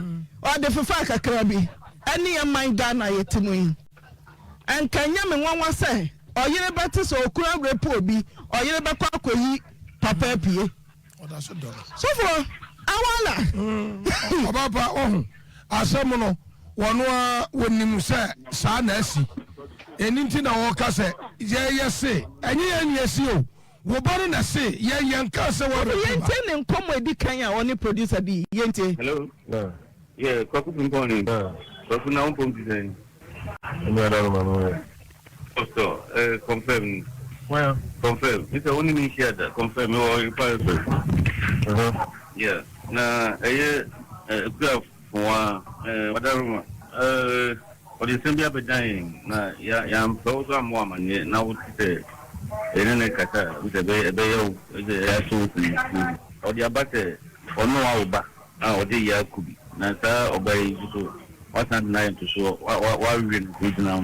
o de fefa kakra bi ane ye man Ghana yetimu yi enkanya me nwanwa say oyere beti so okura repo obi oyere be kwa akoyi papa pie odaso do so for awala obaba asem no wono a wonnim se sa na asi eninti na wo ka se ye se enye ye asi o wo baro na se ye nka se wo yente ne nkomo edi kan a oni producer bi yente hello yeah kwaku pimponi kwaku na un pompi den No, no. also confirm Well, confirm it's only me here that confirm or yeah na graph for whatever or the same be dying na ya am so more man na what say ene kata with a be so or the abate or no awba na or the ya kubi na sa obey so what and nine to show what we now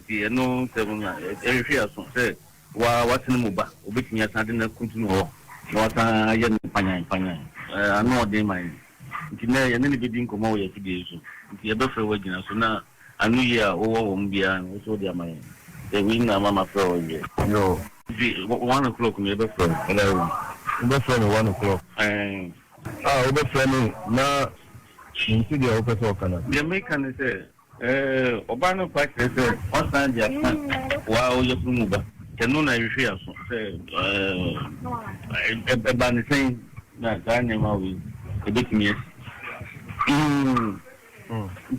the no seven every year so say what in muba obetimi atade na continue ho na wata ya panya ano de mai nkina ya ne be din komo ya fide so nti e be frɛ wagina so na anu ya wo mbia so de amai the winner mama frɛ ye yo, 1 o'clock me be frɛ hello be friend 1 o'clock. Be friend na nti dia open so kana. The American say obano pack say on stand dia wa o ye muba kenu na yehwe aso say ban say na Ghana ma we ebetimi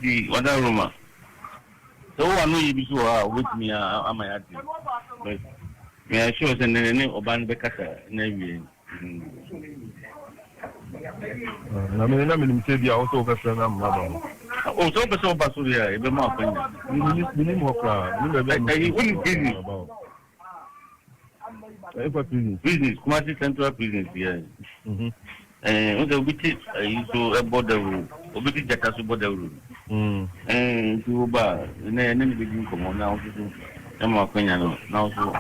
di wada roma so wa no yibi so ha obetimi amayati but me I sure say ne oban be kasa na wie Na me nimse bia also be friend am na ba. O so be so basuria e be ma afanya Ni mo kra, ni be e woni business business Kumasi Central Business here. O de obiti so e border obiti jata so border to ba ne be din komo na o so e ma afanya no na o so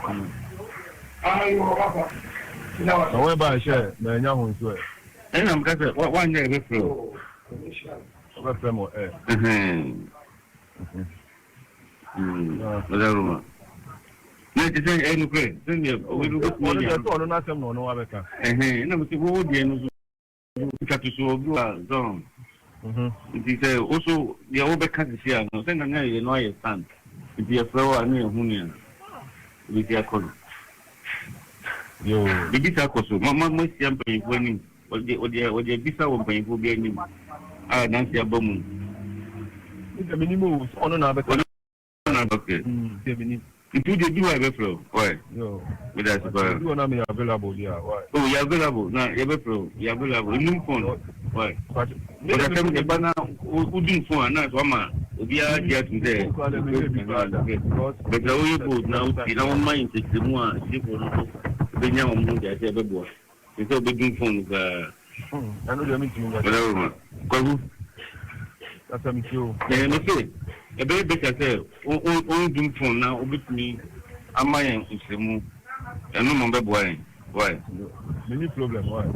na we ba share na nya ho so e. And I'm going to one day before. Let us say any place. Then you will go to na sem no no abeka. No, we will be in the zone. It is also the overcut here. No, then I know I stand. It be a flower near Hunia with your color. Yo, the guitar coso, Mamma must champagne winning. What the visa will be any. Nancy Abomu. It's a minimum on another. Okay. It would do a flow. Why? Yo, with that, you are not available here. Why? Oh, you're available. Now, you're available. New phone. Why? But I come to Bana who didn't phone, not Wama. We are here today. But the way you put now, in our mind, it's the more the young moon that ever was. It's a big phone. I know you're meeting whatever. That's a you. And okay, a very better say, all doing phone now, with me, am I in the moon? And no member boy. Why? Many problem. Why?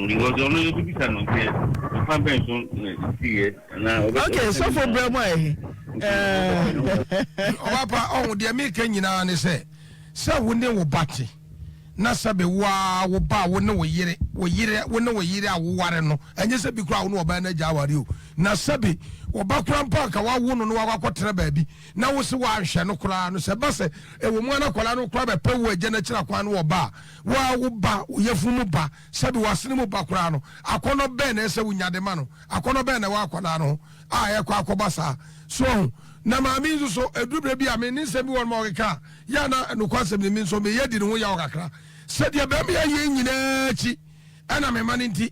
Because only the big son here. If I'm going to see it, and now. Okay, so for Brahma. Papa, oh, the American, you know, and say, so when they were batty. Na sabe wa wo ba wo ne wo yire awoware no enye sabe kura wo no ba na jawari o na sabe wo ba kura mpa ka wa wo no wa kwakotere ba bi na wo se wa hwe no kura no se ba se e wo mu na kwala no kura ba pe wo agye na kira kwa no wo ba wo ba wo yefu mu ba sabe wasene mu ba kura no akono be na ese wo nyade ma no akono be na wa akola no a ye kwa akoba sa so na ma mi so edubere bi a me ni se bi won mo keka ya na no kwasem ni mi so me yedi no ya okakra se dia be me ye nyina chi ana me maninti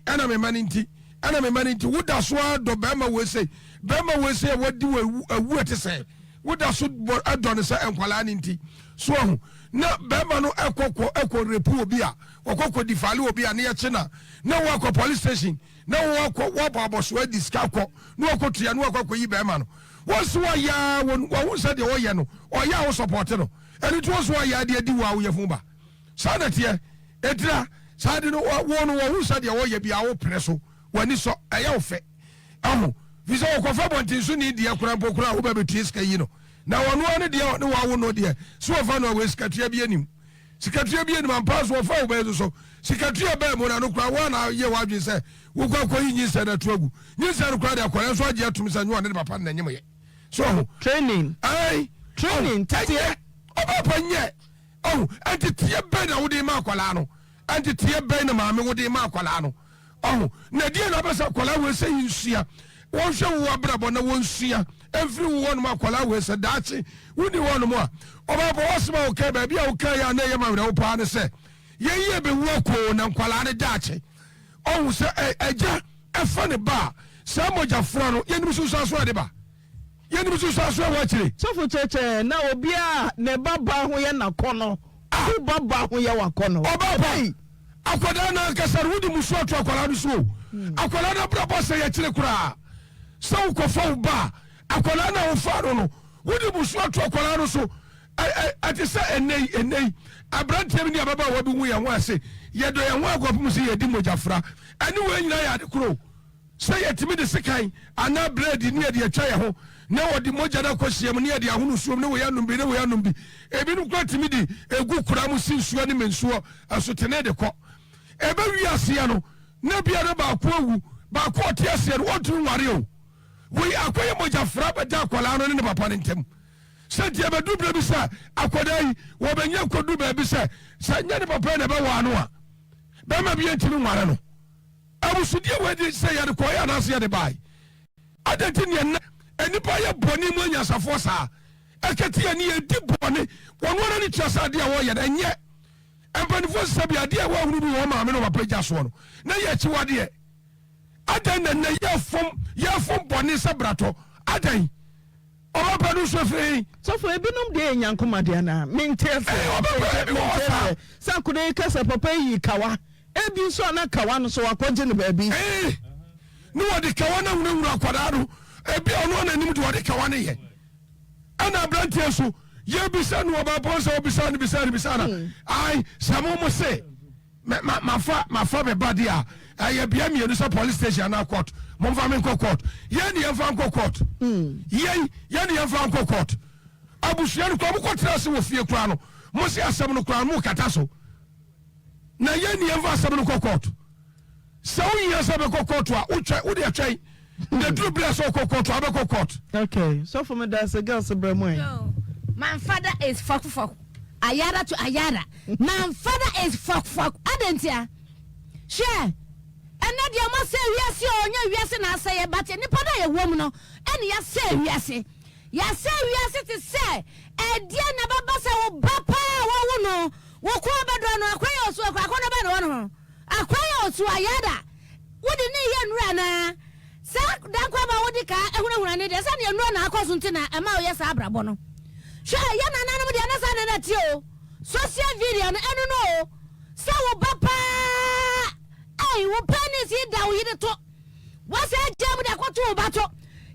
woda so do be ma we se wodi awu ete se woda so adon se enkwala ninti so na be ma no ekoko repu obi a okoko difali obi ane ye chena na wo akọ police station na wo akọ wo aboso diska akọ na okotua na akọ yi be ma no wo so ya wo se de wo ye no o ya wo support no eni to so ya de di wa wo ye fun ba sanate etira sade no wo no wo se de wo ye bia wo preso wani so eya wo fe aho visa wo kofa bontin so ni de akura pokura wo ba betu iska yi no na wono ne de ne wa wo no de so fa no we skatua bi anim sikatua bi anim ampa so fa wo ba so sikatua ba mo na no kura wo na ye wa dwen se wo kwa yi nyi se na tuagu nyi se no kura de akora so age atum se nyo ne papa na nyem ye so training tati oba nye oh antitie be na wo de ma akwala no antitie be na ma me wo de ma akwala no oh na die na ba sa akwala we se yinsia won hwe wo abrabo na won sua every one ma akwala we se daachi woni won mo a oba bo wasma o ka ba bia o ka ya na ye ma we wo pa ne se ye be wo ko na akwala ne daachi oh se eja efa ne ba sa moja fra no ye nim so so ade ba ye nim so so wa chire so fu cheche na obi a ne baba ho ye na kono ku baba ho ye wa kono oba akwada na kasar wudi muso to akwala no so akwala na brabo se ye chire kura so ko fa ba akwala na wo fa no wudi muso to akwala no so ati se enei abrante mi ababa wa bi hu ye ho ase ye do ye ho agopum se ye di mojafra ani we nyina ya de kuro se ye timi de sekan ana bread ni ye de atwa ye ho na wodi moja da kwasiem ne de ahunu suom ne we yanum bi ebi no kwa timi di egu kura mu sinsuo ne mensuo asotene de kɔ ebe wi ase no na bia na ba ko awu ba ko te ase no otu nware o we akoye moja fra ba da akwala no ne papa ne ntem senti ebe dubra bi sa akoda yi wo benya kodu ba bi sa nya ne papa ne ba wa no a ba ma bi entimi nware no abusudie we di say ya de ko ya na se ya de bai adenti ne enipa ye boni mu anyasafo saa eketi ani e di boni wonwona ni tiasa de a wo ye da nye empanifo sabi ade a wo hunu bi wo ma me no papa gya so no na ye chi wade adan na ye fom boni sabrato adan oba pa no so fe so for ebinom de nyankoma de na mentefe sakude kasa papa yi kawa ebi so na kawa no so akɔgye ne baabi ni wode kawa na hunu akwada no ebi ono na nim de wode kawa ne ye ana brantie so ye bisa no oba bonso bisa na ai samo mo se mafa be badi a ye bia mi no so police station na court mo fa me court ye ne ye fa court ye ne ye fa court abusuan ko mo kotra se wo fie kura no mo se asem no kura mo kata so na ye ne ye fa asem no court so ye asem no court a wo de atwai the true bless or court. Okay, so for me that's a girl so bremo. No, my father is fuck ayara to ayara. My father is fuck adentia. Share. And not your must say yes you na say but any pada ye woman no and ya say yes. Ya say yes to say e dia na baba say wo bapa wo no wo ko bedro no akwaye osu akwa na ba no akwaye osu ayara. Wo di ni ye nura na sa dan kwa ba wodi ka ehunahuna ne de sa ne no na akoso nti na ema o yesa abrabo no hwa ya na nanom de na sa na ti o social video no enu no sa wo baba ai wo penis yi da wo yi de to wo se jam de akoto wo ba to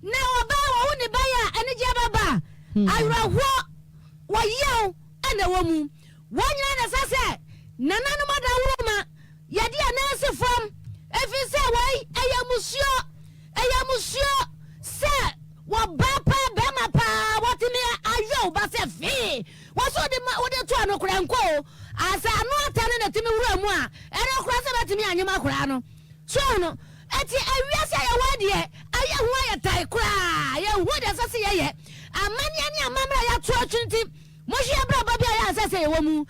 na wo ba wo ni ba ya ene je baba ayraho wo yew ene wo mu wo nyina na sa se na nanom da wo ma ya de na se fam efi se wai Ayamusio se wa bapa bema pa what me ayo ba se fi what so de to ano kura nko asa no atane na timi wura mu a ere kura se betimi anyima kura no so no eti awiase ya wade aye ho aye tai kura ye hu de se ye amani ani amamra ya to atwinti mo hye bra ba bia ya se ye wo mu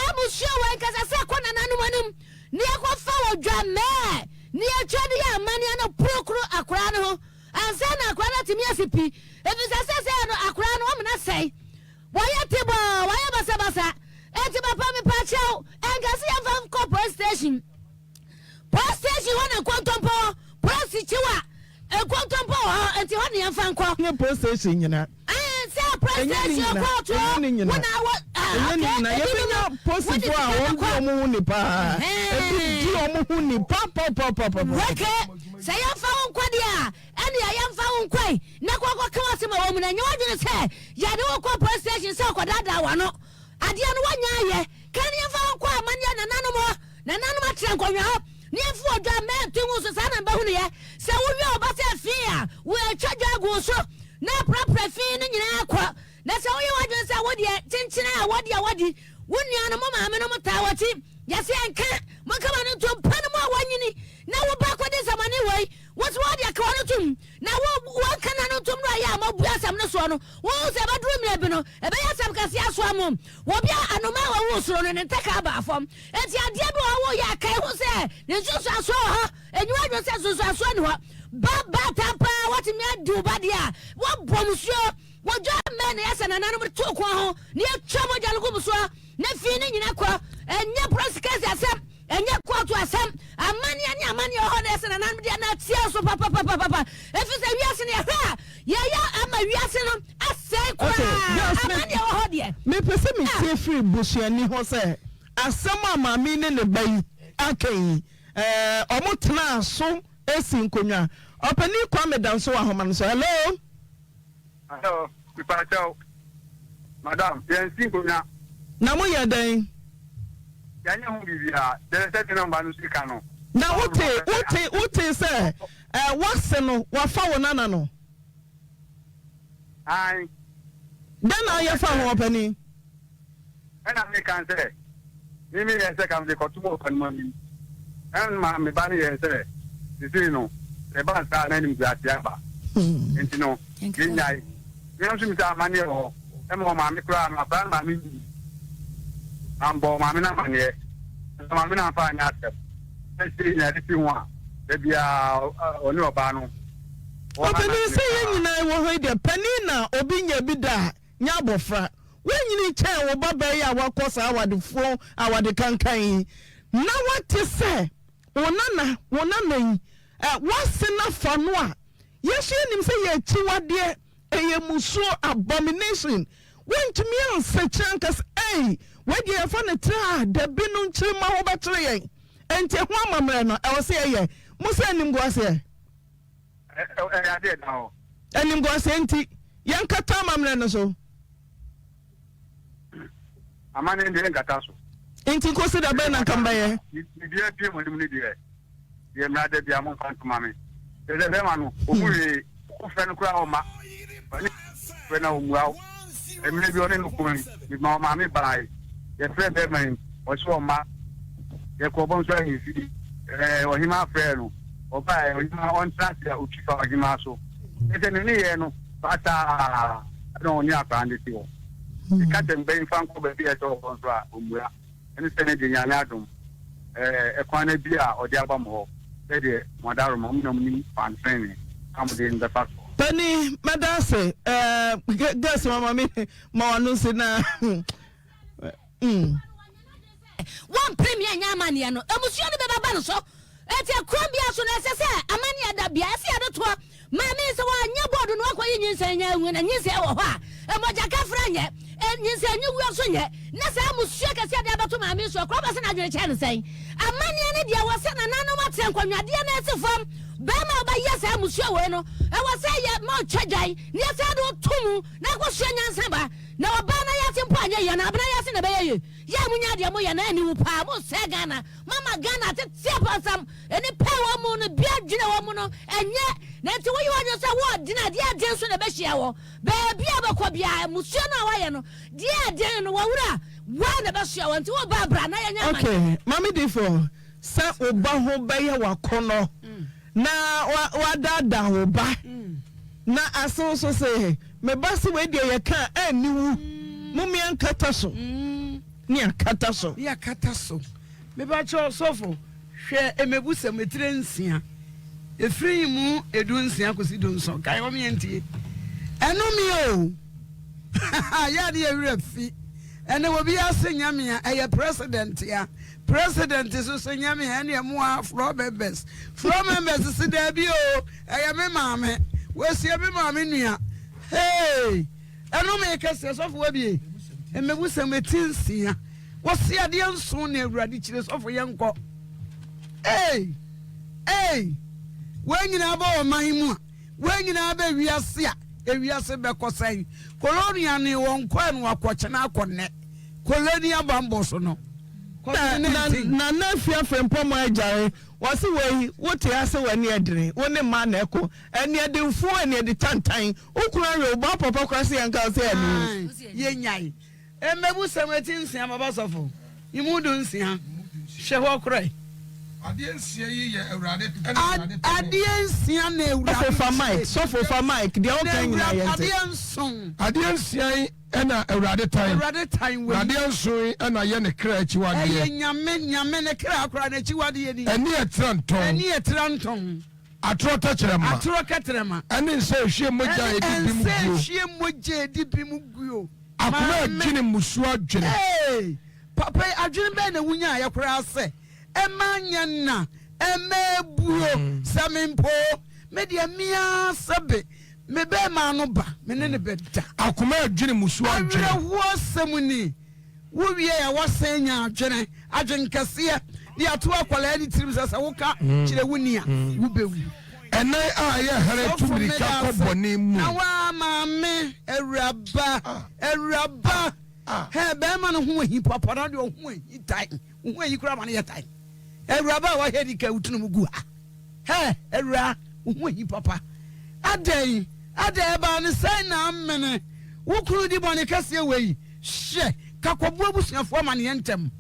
emusio wa nkasa se kona nanu manum ni akwa wo dwa me ni atwade ya amani ana prokro akura no ansa na akura na timi asipi efisa se no akura no omna sei waya tibo waya basa enti papa mi pa chao engasi ya vam ko police station wana kwantompo police chiwa kwantompo enti wana ya fan ko ne police station nyina say police station ko to wana Yeni na yebenya possible a omo ni pa. Ebi di omo hu ni pa. Weke say ya fa nkwa dia ene ya mfa nkwa na kwakwa ka wase ma wo mu na nyo adwene say ya de wo police station say kodada wa no ade no wanya ye kan ya fa nkwa amanya na nanom atre nkonwa ho ni afu odwa me tungu so sa na ba hu ne ye say wo wi obase afia wo atwadwa agu so na prapra fi ni nyina akwa na say wo ye wadwene say wo de chinchina a wodi wonua no mama me no mutawati yase enka makama no tompa no ma wanyini na wo ba kwade samane wei what's what ya kwa no tum na wo kana no tum no ya mabu asam no so no wo se ba drum na bi no e be ya sam kase aso amom wo bia anoma wo soro no ne ntaka ba afom enti ade bi wo ya kai ho se ne susu aso ha enyu adwo se susu aso ne ho ba tapa what me adu ba dia wo bomsuo wo jo men yasa na nanu to kwa ho ne atwa mo jalgo buso na fi ne nyina kwa enya prosecutor asem enya court asem amani ho na yasa na nanu dia na tia so papa efise wiase ne ha ya ama wiase no asai kwa amani ho dia me pese me tie free busuani ho se asem amami ne ne bai akai omo tena so esi nkonwa opani kwa medan so ahoma no so hello. Hello, Pipacho. Madam, yensi kunya. Na mo ye den. Yanya hu bibia, there is certain number no sika no. Na wote say wase no wafa wonana no. Ai. Den na ye fa ho opani. Ena me kan say. Mimi yense kam de kotumo kan mami. En ma me bani yense. Disi no. E ba sa na ni mbiatia ba. Enti no. Kinyai. Yam sumi ta mani ho. Emo ma mi kura ma ban ma mi. Ambo ma mi na mani e. Ma mi na fa nya step. Esi nya di wa. E bia oni oba no. Opani say ye nyina wo ho de pani na obi nya bi da nya abofra. We nyini che wo baba ya wakosa awadefo awade kankan. Na what say? Wonana yi. Wase na fa no a. Yesu nim say ye chiwade eye muso abomination wentumi ansa chankas wede ye fa ne tra da binu nchirima ho betre yen enti ho amamre no e wo se ye musa nim go ase ade na ho enim go ase enti yen kata amamre no so amane ndi ngata so enti ko se da be na kamba ye dia pie mo nim ni dia ye mra da bia mo kan tuma me de be ma no omuri ko fe no kura o ma when I was maybe on the mammy by your friend Edmund or so ma your cobon saying or him a friend or by on Saturday or Chicago. It's an Indian, but I don't know brand it. The captain being found over here to Umbra and it's anything I adam a quantity beer or the album. Lady, Madame Mommy, and training come in the passport. Penny madase guess mama me ma wanu se na one premier nyamania no emusuo ne beba no so eti akrobia so na sese amania da bia ase adeto ma me se wa nya bodu no akoyi nyinsa nya hu na nyinsa wo ho a emoja kafra nye nyinsa nyu wu so nye na sa amusuo kase ade abeto ma me so akroba se na adwene che ne sen amania ne dia wo se na nanom atrenkwanwade na esifam Bama ba yesa amusua we no e wo say ye ma twagyan ne yesa do tomu na ko hwe nyansa ba na oba na yase mpo anya ye na abna yase na be ye ye munya de mo ye na ani wu pa mo se Ghana mama Ghana te pasam eni pa wo mu no bia dwene wo mu no enye na ti wo ye wo say wo dina de aden so na be hia wo ba bia ba ko bia amusua na wa ye no de aden no wo wura wa na be hia wo nti wo ba bra na ye nya ma okay mami defo sa oba ho be ye wakono na wadada ho ba na aso so say me basi we de ye kan aniwu mumi ankata so ni akata so ya kata so me ba cho sofo hwe emebusa metre nsia efiri mu edu nsia kosi do nso kai wo me entie eno mi o ya de ewre fi ene wo bi asenya me a eye president ya president is so nyame ene mo floor members si da bi o eye me maame we sie me maame nua hey eno me kese so fo bi emebu se metinsia wo se ade nso na awurade kire so for yenko wanyina ba o man mu a wanyina ba wiase a ewiase be kosan kolonia ne won kwa no akoche na akonne kolonia bambo so no na nafia frempom ajare wasi wei wote ase wani edere woni ma na eko eni edemfu eni edi tantan okura re oba papa kwase yanka se eni yenyai emebu semeti nsia baba sofo imudu nsia hwe ho krai Adie nsia yi ye awurade adie nsia na awurade sofo fa mic de o kan nyina yente adie nsia yi ena awurade tan we adie nso ena ye ne kra achiwade ye nyame ne kra akra na achiwade ye ni eni etranton atro ketrema eni nse hwie moja edibimu guo akoma adwene musu adwene papa adwene be na wunya ayekra ase emanya na emebuo samimpo media mia sabe mebe ma no ba menene beda akoma adwene musu adwene wo semuni wo wie ya wasenya adwene adwenkase di ato akwala edi tirim sasa woka kire wunia wo bewu enai a ye here tumrika koboni mu na wa maame awuraba he be ma no ho hi papa na de ho hi tai ho hi kura ma ne tai awuraba wa he di ka utunu mugu he awura ho hi papa adai ba ne sai na amene wo kuru di bone kase wei hye kakobo abusuafo ma ne ntem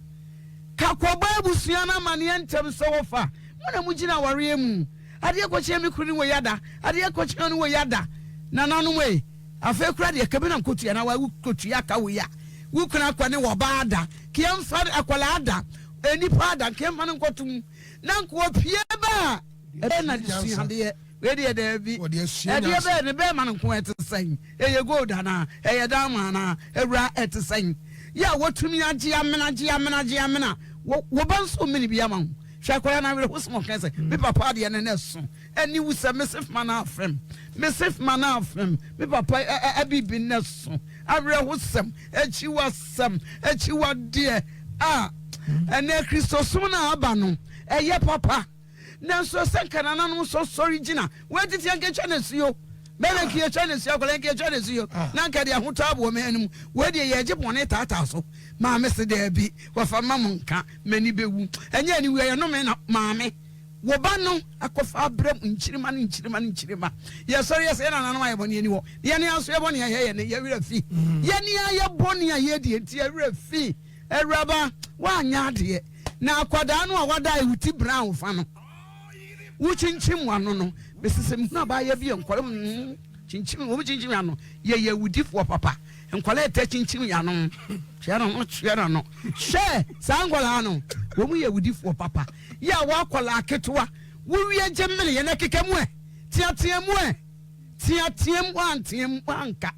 kakobo abusua na ma ne ntem so wofa mo na mugina ware mu ade akoche mi kuru ni wo yada ade akoche no wo yada na nanu we afa kura de kabe na nkotua na wa kotua ka wo ya wo kuna kwa ne wo baada kiam fa akwala ada eni pada kiam fa nkotum na nko pie ba e na disuya de we de bi e de be ne be man nko etesan eye gold na eye dama na ewra etesan ya wotumi agi amena wo ban so mini bi ama hwakwara na we hosmo kan say me papa de ne so eni wu se mesif mana afem me papa abibi ne so awre hosem achiwa de ene Kristo so na aba no eye papa na so senka na no so original we titi anke chanesiyo bele kiye chanesiyo ko lenke chanesiyo na nka de ahotabo me anum we de ye gibone tata so ma me se de bi wa fa mamunka mani bewu enye ni we no me na maame wo ba no akofa abram nchirima ye sorry ye se na na ayebone ani wo ye ne aso yebone ye ne ye wira fi ye ne ayebone ye de enti ye wira fi ewraba wa anya de na akwada no a wada ehuti brown fa no wo chinchim wano no besisem na ba ye bi enkwale chinchim wo chinchim ya no ye wudifo papa enkwale ete chinchim ya no hwera no hwe sangwala no wo mu ye wudifo papa ya wa akwala aketoa wo wie gemele ye na kekemu tiatem anka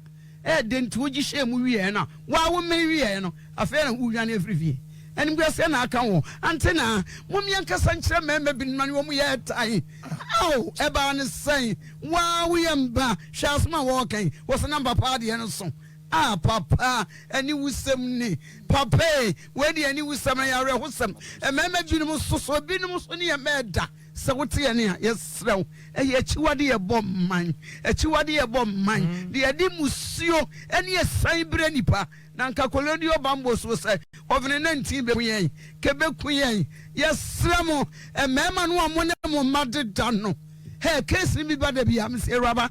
denti wo gihye mu wie na wa wo me wie no afere wo wi na afrifie enim gbe se na aka wo antena momia nkasa nkyere mema bi no wo mu ye tai eba ne sai wa wo ye mba hwasma wo kan wo se number pa de no so papa ani wusem ni papa we de ani wusem ya re hosem mema bi no so bi no so ne ye meda se wote ye ne yesrew achiwade ye bom man de adi musuo ene san bre nipa na nka koloni obambo so se ovene 19 be yen kebe kuyen yesremo mema no amone mo madeda no case mi bada bi am se raba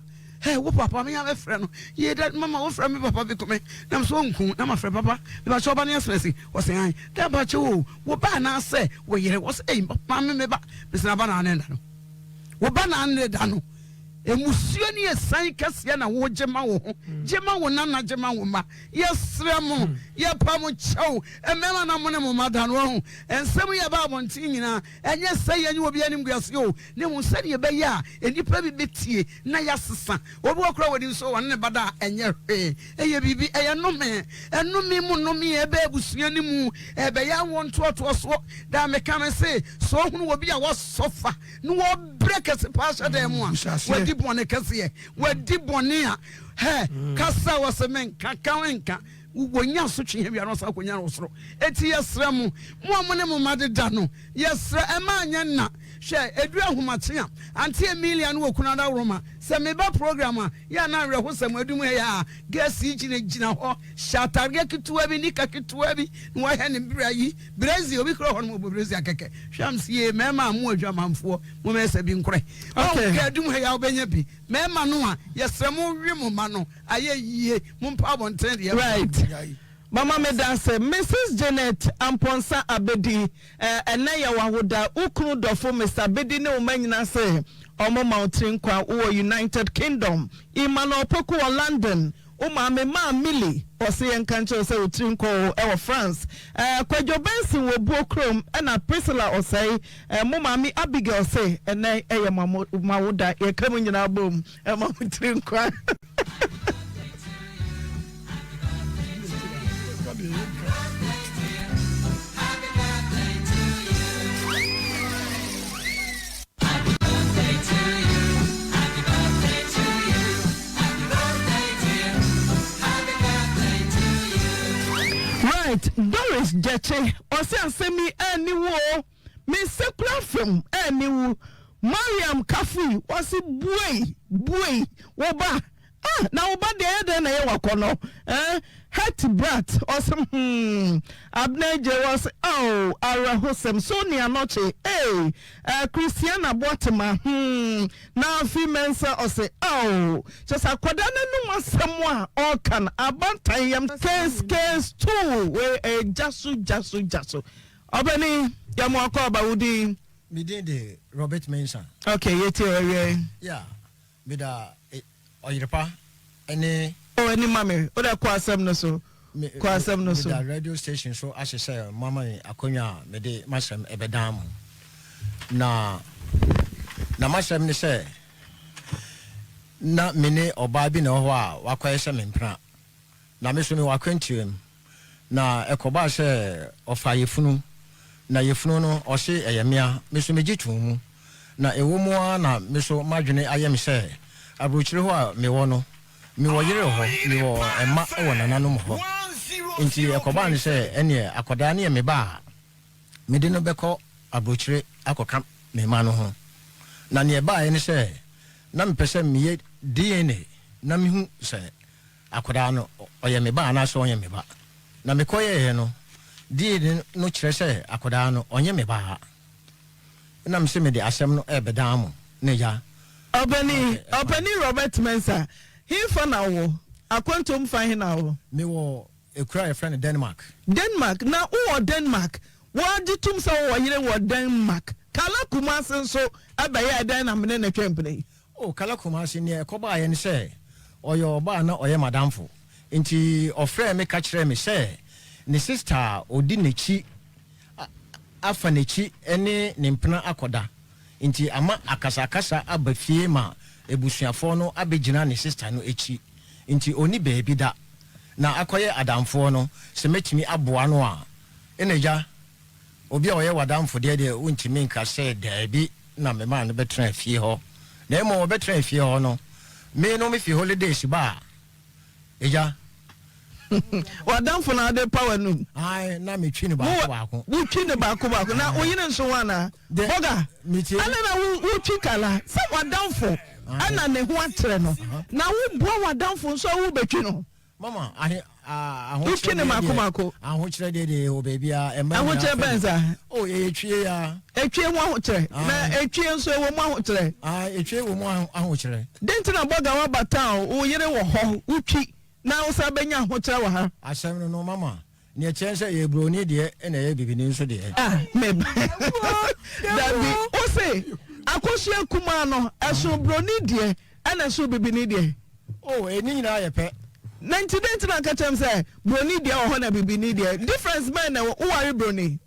wo papa me am frɛ no ye that mama wo frɛ me papa bi come na so nku na ma frɛ papa me ba choba ne express wo se an da ba che wo ba na se wo yere wo se mama me ba me se na ba na anda no wo ba na anda no emusuo ni esan kase na wo gema wo na gema wo ma yesremo ye pam chew emema na mo ne mo madan wo ensem ye ba abonti nyina enye sai enye obi anim guase o ne mo sane ye be ya enipa bi betie na yasesa obi okra wodi so won ne bada enye hwe eye bibi eye enome mu nome ye be ebusuo ni mu ebe ya won to so da me kan say so hunu obi a wo sofa no wo break se pasha dem a bone kase wadi bone a kasa was men ka wonya so twe bia no sa konya no soro eti yesra mu mo amone mo madeda no yesra ema anya na hwe edu ahomate a anti Emilia no wokuna da Roma se meba program a ya na werɛ ho sam adum he ya gasi gina ho shatarge kituwa bi nika kituwa bi no wa he ne bra yi Brazil obi kro ho no Brazil akeke hwamsie mema mu adwa manfo mo mesa bi nkore okay adum he ya obenya bi mema no a yesra mo wi mo ma no aye yie mo mpa bonten de right Mama Medase, Mrs. Janet Amponsa Abedi, Enaya Wahuda, Ukunu Dofo, Mr. Abedi, no man say, Omo Mountain Kwa, United Kingdom, Imano Poku or London, Umame Ma Millie, or say and country say Utrinko, our France, Kwajo Benson will book room, and a Priscilla or say, Mumami Abigail say, and I am Mawuda, a coming in our boom, and Mountain. Right, Doris Jeche, or send me any war, Miss Secular film, any Mariam Kafi, was it boy, Waba. Now about the other than I walk Het brat awesome Abneje was Ara Hosem Sonia Noche Christiana Botama now female or say just a quadana no someone or can abantayam case too where a jasu Obani Yamwako Baudi me did Robert Mensa okay yeah with Oyerepa any mame o da kwasem no so the radio station so as say mama akonya me de masem ebedam na masem ni say na mene oba bi na ho a wakoye se me mpra na me so me wakwantuem na ekoba se ofa yefunu na yefunu no o se eyemia me so me gitu mu na ewomu a na me so madwene ayem se abrochire ho a me wo no me wo yere ho me wo ema wo nananom ho nti ekoba ne se ene akoda ne me ba me de no beko abrochire akoka me ma no ho na ne ba ene se na me pese me ye DNA na me hu se akoda no oye me ba na so oye me ba na me koye no DNA no kire se akoda no onye me ba na me se me de asem no ebedam ne ya Obeni Robert Mensa. He for now. Akwantum fahin now. Me wo ekura your friend Denmark. Denmark. Now who Denmark? What did tum so wo Denmark? Kala Kumasi so abaya dan amene na twempene. Oh Kala Kumasi ne ekoba ye ne se oyo ba na oye madamfo. Nti ofre me ka kire me se ne sister odi nechi afa nechi ene ne mpena akoda. Inti ama akasa abafie ma ebusuafo no abegina ne sister no echi inti oni beebi da na akoye adamfo no se metimi aboa no a eneja obi a oye wadamfo de untimi nka se daabi na me ma no betra fie ho na emo betra fie ho no me no me fi holidays ba eja wadamfo na de power no ai na me twi ne ba ko wo twi ne ba ko na oyine nso wana boga ana na wo twi kala se wadamfo ana ne ho atere no na wo bo wadamfo nso wo betwi no mama wo twi ne mako aho kire de o baby a ema aho kire benza o etwie ya etwie wo aho kire na etwie nso wo mo aho kire etwie wo mo aho kire dentina boga wa bata o yire wo ho wo twi na usa benya hotra wa ha asem no mama ne chense ye broni de na ye bibini nso de me dabi o se akosua kuma no eso broni de na so bibini de eni nyina ye pe 99 na ka chem se broni de o ho na bibini de difference ben na wo wari broni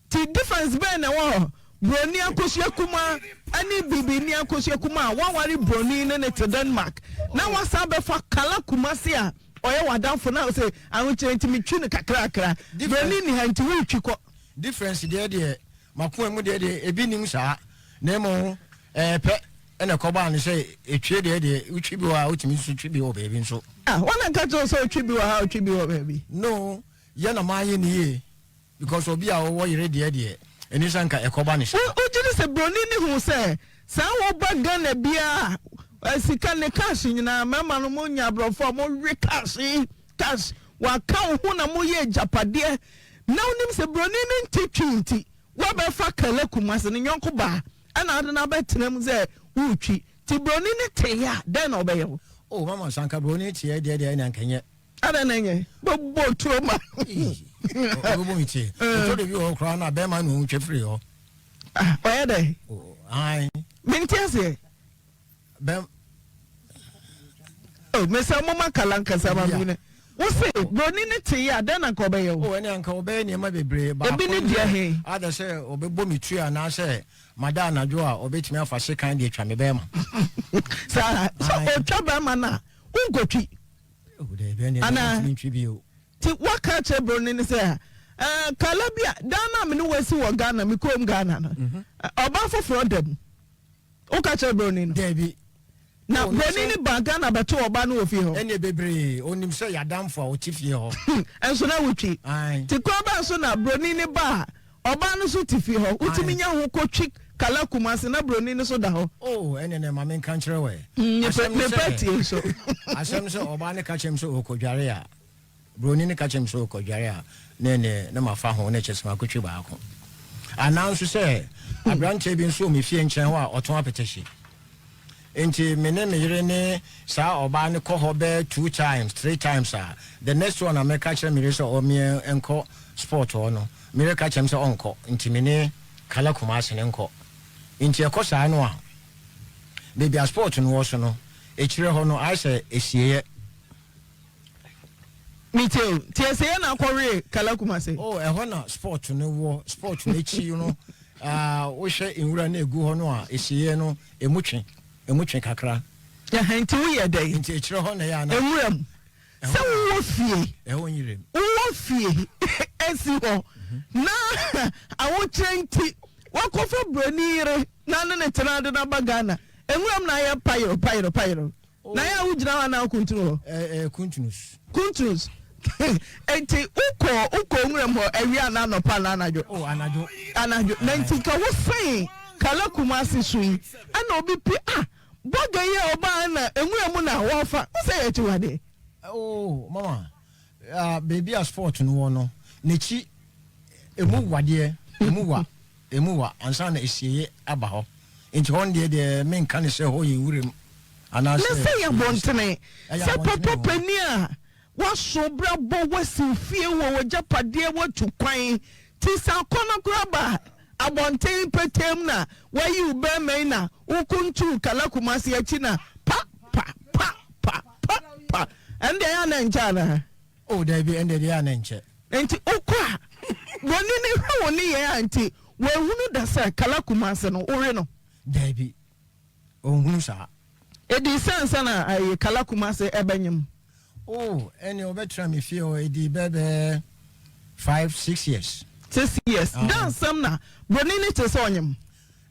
ti difference ben na wo broni akosua kuma ani bibini akosua kuma wa wari broni ne te Denmark na wasa be fa Kala Kumasi a oye wadamfo na say ahunche ntimi twi ne kakra broni ni ha nti wi twiko difference de makon mu de ebi nim saa na emo pe ene koba ne say etwe de utwi bi wa utimi so twi bi wo baby nso wana ka to so utwi bi wa ha utwi bi wo baby no ye na ma ye ne ye because obi a wo yere de eni sanka ekoba ne sha o jiri se broni ni hu se sa wo ba Ghana bia sika ne cash nyina mama no mo nya brofo mo we cash wa ka hu na mo ye japade na onim se broni ni ntitwinti wa be fa kala kumase ne nyonko ba ana ade na betenam ze utwi ti broni ni te ya den obeye oh mama sanka broni ti e de na nkanye ada na nye bo tuoma obo mi ti to de bi o kra na be ma no twe free ho oya de ai mintiase bem mesa mama kalanka sama mine wo se broni ni te ya den na ko obeye o ene anka obeye ne ma bebre ba ebi ni dia he ada se obebo mi tua na se madana jo a obetimi afa se kan de atwa me be ma sa o twa ba ma na ungotwi ana ti waka che broni ni say kalabia dana me no wasi wo Ghana me kom Ghana no oba foforo dem o ka che broni no debi na broni ni ba Ghana beto oba no ofi ho ene bebre onim se yadamfo a otifie ho enso na wutwi ti ko ba so na broni ni ba oba no so tifie ho utimi nya ho kotwi kala kumase na broni ni so da ho oh ene ne mame kan kire we me party so asem so oba ne ka chem so okodware a broni ne ka chem so okodware a ne ma fa ho ne chesema kotwi ba ko ananso se abranche bi nso me fie nchen ho a oton apetishi enti mene me yire ne sa oba ne ko ho be 2 times 3 times the next one America chere me so o me enko sport ho no me ka chem so onko enti mene kala kumase ne enko enti ekosa no a baby a sport no wo so no echire ho no I say esieye miteo tiese na kwore kala kumase oh ho na sport no wo sport no echi no wo hwe enwura na egu ho no a esieye no emutwe kakra ya hanti wo ye dai enti echire ho na ya na enwuram se wo fie ho nyirem wo fie esi ho na awo trenti wakofa bronire na ne tenade na bagana enwuram na ya pyro na ya wujina na kuntunu kuntunus enti uko enwuram ho awia na no pa na anajo oh anajo na enti ka wo fein kala kumasi sui ana obi pi boga ye oba na enwuram na wofa say ya chiwade oh mama baby a sport no no nechi emu wade emuwa ansa na esiye aba ho enti hon de men kan se ho ye wurem ana se na se ya bontene se papa pani a waso bra bo wasi fie wo japade watu kwan ti sa kono graba abonten petem na wayi ube men na ukuntu kala kumasi achi na pa ende ya na njana oh David ende ya na nche enti okwa woni ni hwe woni ye anti we hunu da sa kala kumase no ore no David ohunu sa edi sense na ay kala kumase ebanyem oh ene obetra me fie o edi bebe 5-6 years 6 years dan sam na broni ni te so onyem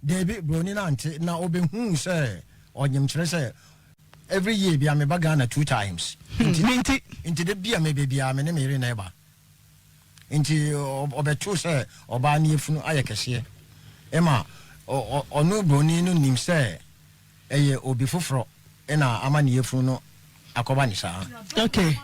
David broni na ante na obehun se onyem kire se every year bia me bagana 2 times inti de bia me bia me ne me re na eba inti obetu se oba na efunu ayekese ema onu broni no nim se eye obi foforo ena ama na efunu no akoba ni sa okay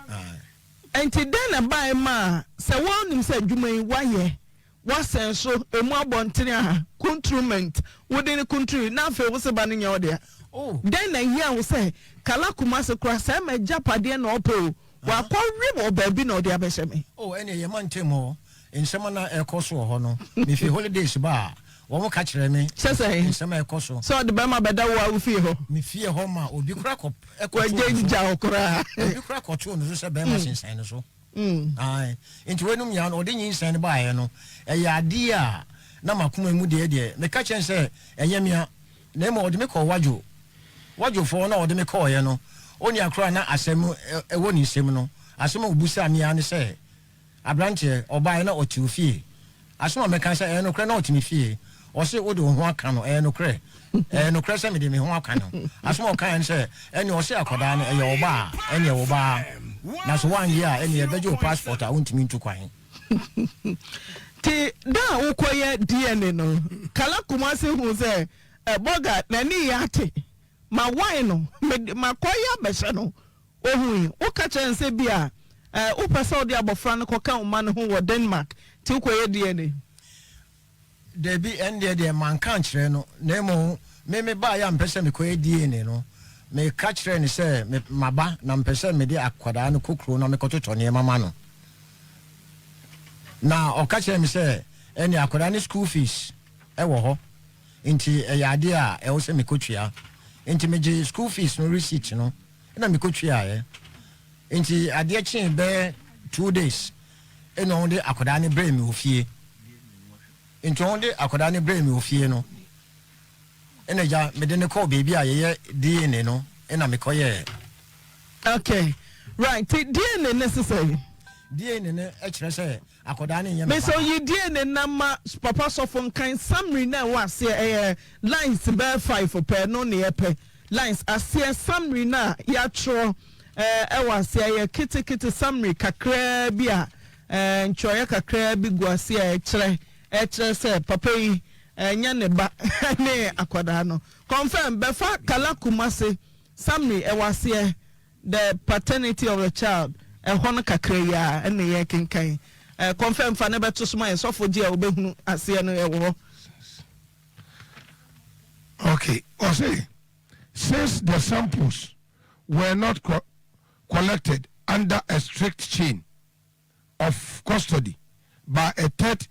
enti den na bai ma se wonim se dwumai waye wasen so emu abontene ha controlment wodin country na fe wo se ba no nya ode oh den na hia wo se kala kumase kura se ma japade na opo wa kwori mo ba bi na ode abehye me oh ene ye mantemo ensema na ekoso ho no me fi holidays ba wo mo ka kire me sese ensema ekoso so de ba ma beda wo awu fie ho me fie ho ma obi kura ko wajenja okura obi kura ko to no so be ma sensan no so ai enti wenum ya no ode nyinsan ba ye no eya ade a na makoma mu de me ka chen se eyemia na mo ode me ko wajo fo na ode me ko ye no oni akra na asem ewo ni sem no asem obusa mi an se abrante obae na otiofie asem me kan se no kra na otimi fie ɔse wode wo ho aka no ɛyɛ nokorɛ sɛ mede me ho aka no asoma ɔka ne sɛ ɛne ɔse akwadaa no ɛyɛ ɔba a ɛne ɛwɔ baa na so wanyɛ a ɛne ɛbɛgye wo passport a wontumi ntu kwan ti da wokɔyɛ DNA no kala kumase hu sɛ boga n'ani yate ma wine no ma kɔyɛ abɛhyɛ no ohu woka kyerɛ nsɛ bi a wopɛ sɛ wode abɔfra no kɔka wo ma no ho wɔ Denmark ti wokɔyɛ DNA dabi ɛndeɛ deɛ manka nkyerɛ no na mmom me baa yɛ mpɛ sɛ mekɔyɛ DNA no meka kyerɛ ne sɛ maba na mpɛ sɛ mede akwadaa no kokuro na mekɔtotɔ nneɛma ma no na ɔka kyerɛ me sɛ ɛne akwadaa ne school fees ɛwɔ hɔ nti ɛyɛ ade a ɛwɔ sɛ mekɔtua nti megye school fees no receipt no ɛna mekɔtua nti adeɛ kyee bɛɛ 2 days ɛna ɔde akwadaa ne brɛ me ofie nti ɔde akwadaa ne brɛ me ofie no ɛna gya mede ne kɔɔ baabi a yɛyɛ DNA no ɛna mekɔyɛ okay right DNA necessary DNA ne ɛkyerɛ sɛ akwadaa ne nyɛ me so yi DNA na ma papa sɔfo nkan summary na wa se lines bɛɛ 5 pɛ no ne yɛpɛ lines aseɛ summary na yɛatwerɛ ɛwɔ se kete summary kakraa bi a ntwɔyɛ kakraa bi gu ase ɛkyerɛ sɛ papa yi nya ne ba ne akwadaa no confirm befa kala kumase summary ɛwɔ the paternity of the child ɛhɔ no kakra ya ɛne yɛ kenkan confirm fa ne beto soma yɛ sɔfo di a obehunu ase no ɛwɔ okay say since the samples were not collected under a strict chain of custody by a third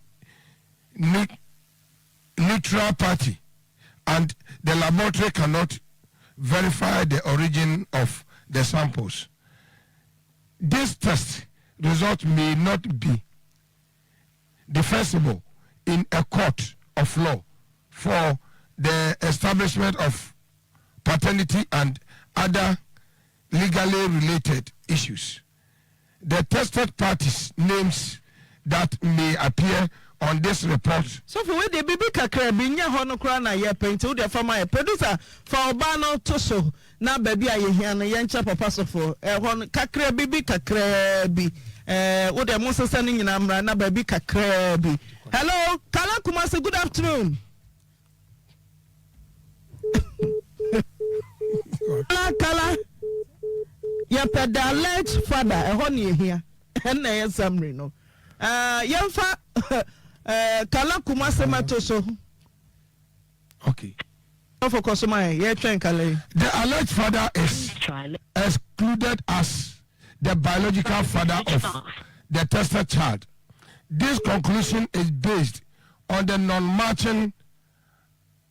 neutral party and the laboratory cannot verify the origin of the samples, this test result may not be defensible in a court of law for the establishment of paternity and other legally related issues. The tested parties' names that may appear on this report. So for where the baby kakra binya hono kra na ye paint wo de fama ye producer for oba no to so na baby aye hia no ye ncha papa so for hono kakra baby kakra bi wo de mo sesa ni nyina mra na baby kakra bi. Hello Kala Kumase, good afternoon. Kala ya pedalage father hono ye hia na ye summary no yemfa Kala Kumase matoso. Okay. Focus my the alleged father is excluded as the biological father of the tested child. This conclusion is based on the non-matching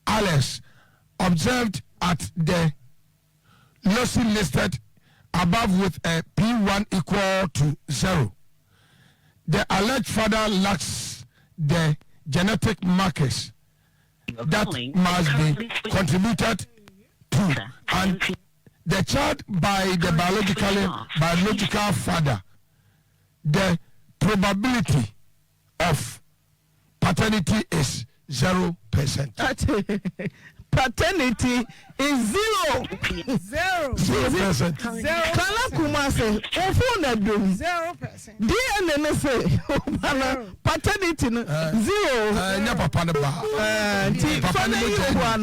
alleles observed at the loci listed above with a P1 equal to 0. The alleged father lacks the genetic markers that must be contributed to, and the child by the biological father, the probability of paternity is 0%. Paternity is 0%. Kala Kumase, ofuna dum 0%. DNA say paternity 0. Nya papa ne ba. Papa ne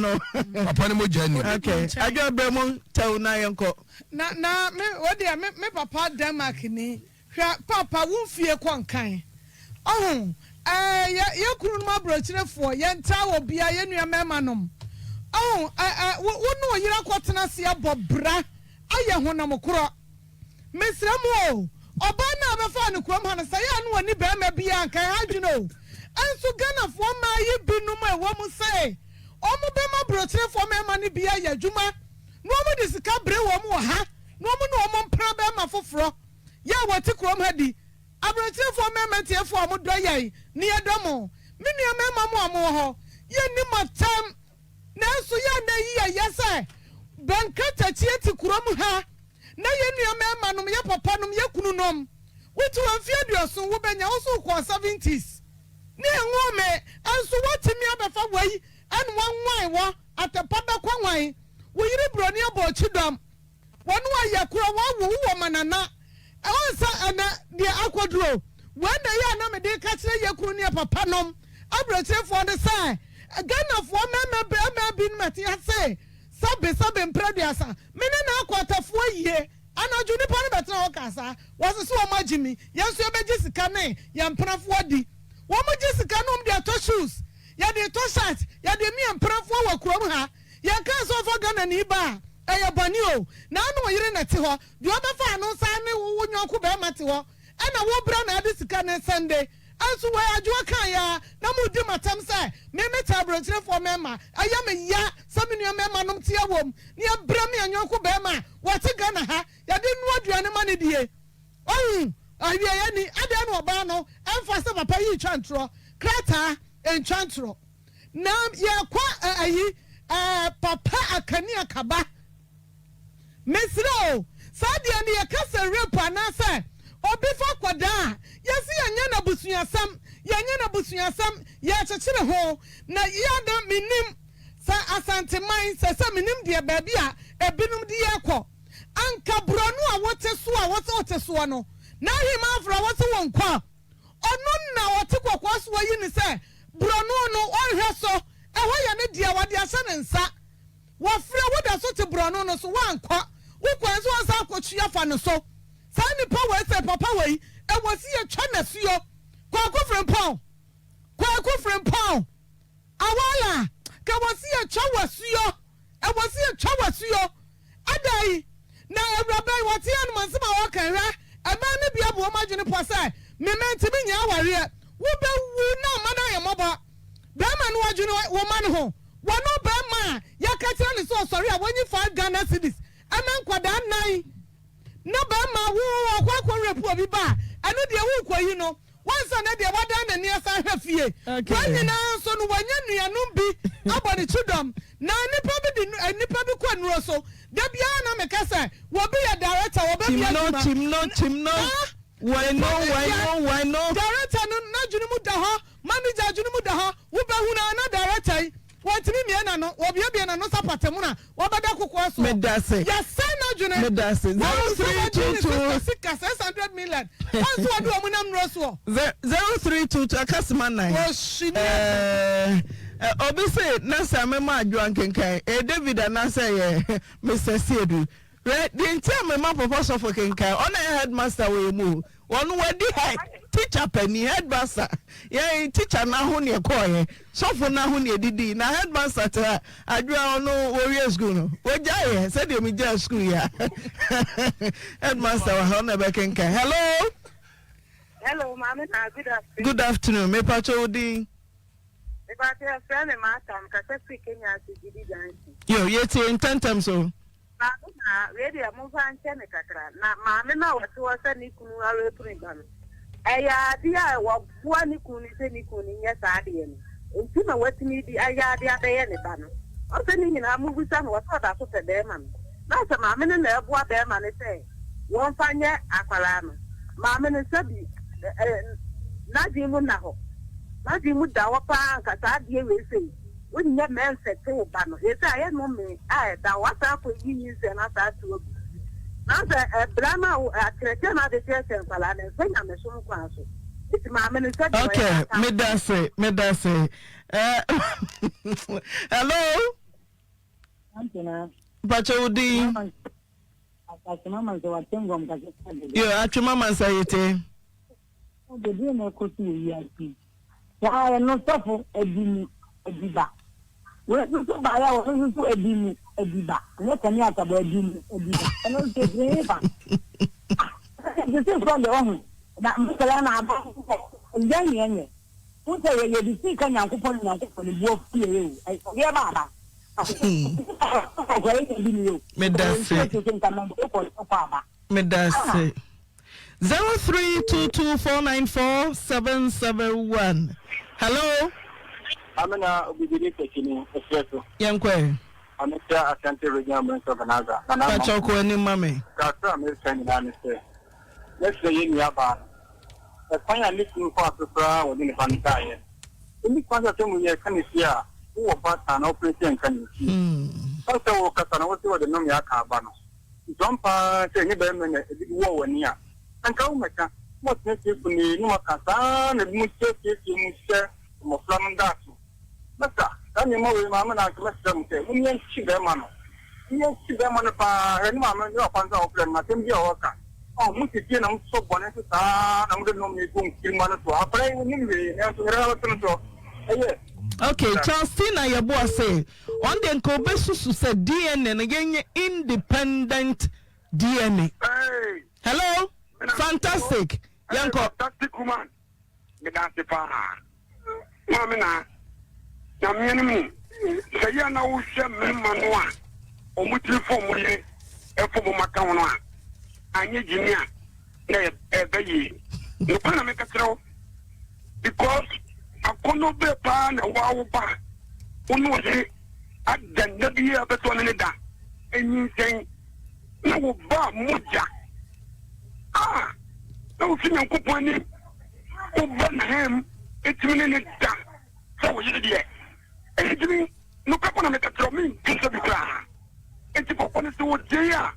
mo papa ne mo jani. Okay. Ajo be mo taw na yenko. Na me wodi me papa Denmark ni. Hwa papa wo fie kwankan. Ohun ye kunu ma brochirefo ye nta wo bia ye nua memanom. Oh, wo no yira kwotena se abobra aye honam koro mesramo oba na abefa ne kurom han say anu ani be ma bia kan hadwuno enso Ghana fo ma yi binum e wo mu say omu be ma brochire fo ma ne bia ya dwuma no omu de sika bre wo mu ha no omu no omu mpra be ma foforo ya wati kurom ha di abrochire fo ma tie fo omu do yai ne edomo me nua ma mu amu ho ye ni matam Nanso ya na yi yesa bankata tieti kurom ha na ye nua mema nom ye papa nom ye kunu nom wetu amfie aduaso wo benya wo so ko 70s ne ngome anso watimi abefa wai an wanwan wo atepada kwanwan wo yiri broni abochidom wonu ayakura wo manana Ewansa ana dia akwadro wanda ya na me de ka kire yakuru ne papa nom abrachefo de sai ganafo mema bin mati ase sabe mpradiasa mene na akwatafo yie anaju ni pon betra o kasa wose o magimi yenso ebeji sika ne ya mprafo di wo moji sika no de to shoes ya de to shirt ya de mi mprafo wa kurom ha ya kan so fo gana ni ba eye bani o na anu yire na te ho de obefa anu sa ne wo nyonko be mate ho ana wo bra na de sika ne Sunday anso wa adwo kan ya na mu di matam sai me meta brochire for mema aya me ya saminu mema nom tie wom ne bra me anyonko be ma wote gana ha ya de nu aduane ma ne die awie ya ni ade no oba no emfa se papa yi twantro krata enchantro na ya kwa ayi papa akani akaba mesro sadia ne yakasa rape anase obi fa kwada yesi yanya na busuasam ya chechire ho na yada minim sa asante man sa minim de baabi a ebinum de yakọ anka bronu a wote so no na hima afra wote wonkwa ono na wote kokwa so yi ni se bronu no onhwe so eho ya ne dia wade asa ne nsa wo frɛ woda so te bronu no so wankwa wo kwan so asa akotua fa no so Sani pa we say papa we e was ye twa na suyo kwaku frempon awala ka was ye twa wasuyo e was ye twa wasuyo adai na ewrabe wati anu mansema wa kan ra e ma ne bia bo ma dwene po sai me menti mi nya aware wo be wu na ma na ye moba be ma no adwene wo ma ne ho wono be ma ya ka tira ne so sorry a wonyi 5 Ghana cedis amen kwada nan na ba ma wo akwa repu obi ba anu de wo kwayi no wansa na de wada na ni asa hafie kwani na so no wanya nuanum bi abone chudom na nipa bi kwa nuro so da bia na meka say wo bi ya director wo be bia chim no why no director no na junu mu da ho manager junu mu da ho wo be hu na director wantimi miena no obiebie na no sapatemu na wobada kokwa so medase ya sena june medase 0322 600 million onso wadu omunam no so 0322 akasima 9 obi say na say mema adwan kenkan David na say Mr. Siedu the entire mema papa so for kenkan on headmaster we mu wonu wadi teacher penny headmaster yeah teacher na ho ne koye sofo na ho ne didi na headmaster ta adwa no warrior school no wojaye said you me just school ya headmaster wa ho na be kenkan hello mama na good afternoon me pacho odi me pacho friend ma tam ka se Kenya si didi dansi yo yeti intentem so na radio mo fa nche kakra na mama na wati wasa ni kunu awe pringan aya dia wa bua ni kunu se ni kunu nya saade ye nti na wati ni di aya dia da ye ne ba no o se ni nyina mu busa no wata da so te be ma na se mama ne na bua be ma ne se won fa nye akwala no mama ne sabi na di mu na ho na di mu da wa pa ka saade ye we se wonya men se te ba no ye sa ye no me da wata ko yi se na sa tu na se brama atrete na de se pala ne se nya me so kwa so iti ma me ne se okay medase hello antina Bachodi akasema manzo watengo mkaje yo atuma mansayete o de bi na ko tu yi ati ya no sofo ediba we so ba ya wo so ediba ne kani atabo ediba eno se driva je se from the one na mkala na aba ndan yenye uta ye disi kanya nkopon buo fie ai ye baba medase 0322494771 hello amena obibiri tekini espresso yankwe ameta asante regional minister banaza na choko ni mame kasa me sani na ne se let's say ni aba e kwanya ni ku kwa sofra wodi ni famita ye Any concept we can hear who about an operation can you see? Also, Catana was the Nomia Carbano. Jumpa, say, never war near. And Kaumaka, what makes you for me, no Casan, and Musse, you share more flamandatu. But, then you know, Mamma, I must say, we ain't see them on. We ain't see them on the fire, and Mamma, your fans are open, nothing be worker. Oh, Mutti, I'm so bonnet, I'm going to know me going to kill to operate anyway, and to relative. Okay, Charlestina, your boy say, on the Kobesu said DNA and again independent DNA. Hey! Hello? Fantastic. Yanko. Fantastic woman. Medasi pa. Mamina. Na mienimi. Saya na ushe memma noa. Omuti fo muye. Efo mo maka wono a. Anye jinia. Na ebeyi. No pa na meka tro. Because akono be pa na wawo pa. Onu se adanda bi ya beto ne da. Enyin sen. Na wo ba moja. Ah, no, singing company. Over him, it's minute down. So, you did it. And look up on a metatron, it's a bit. It's a company to what they are.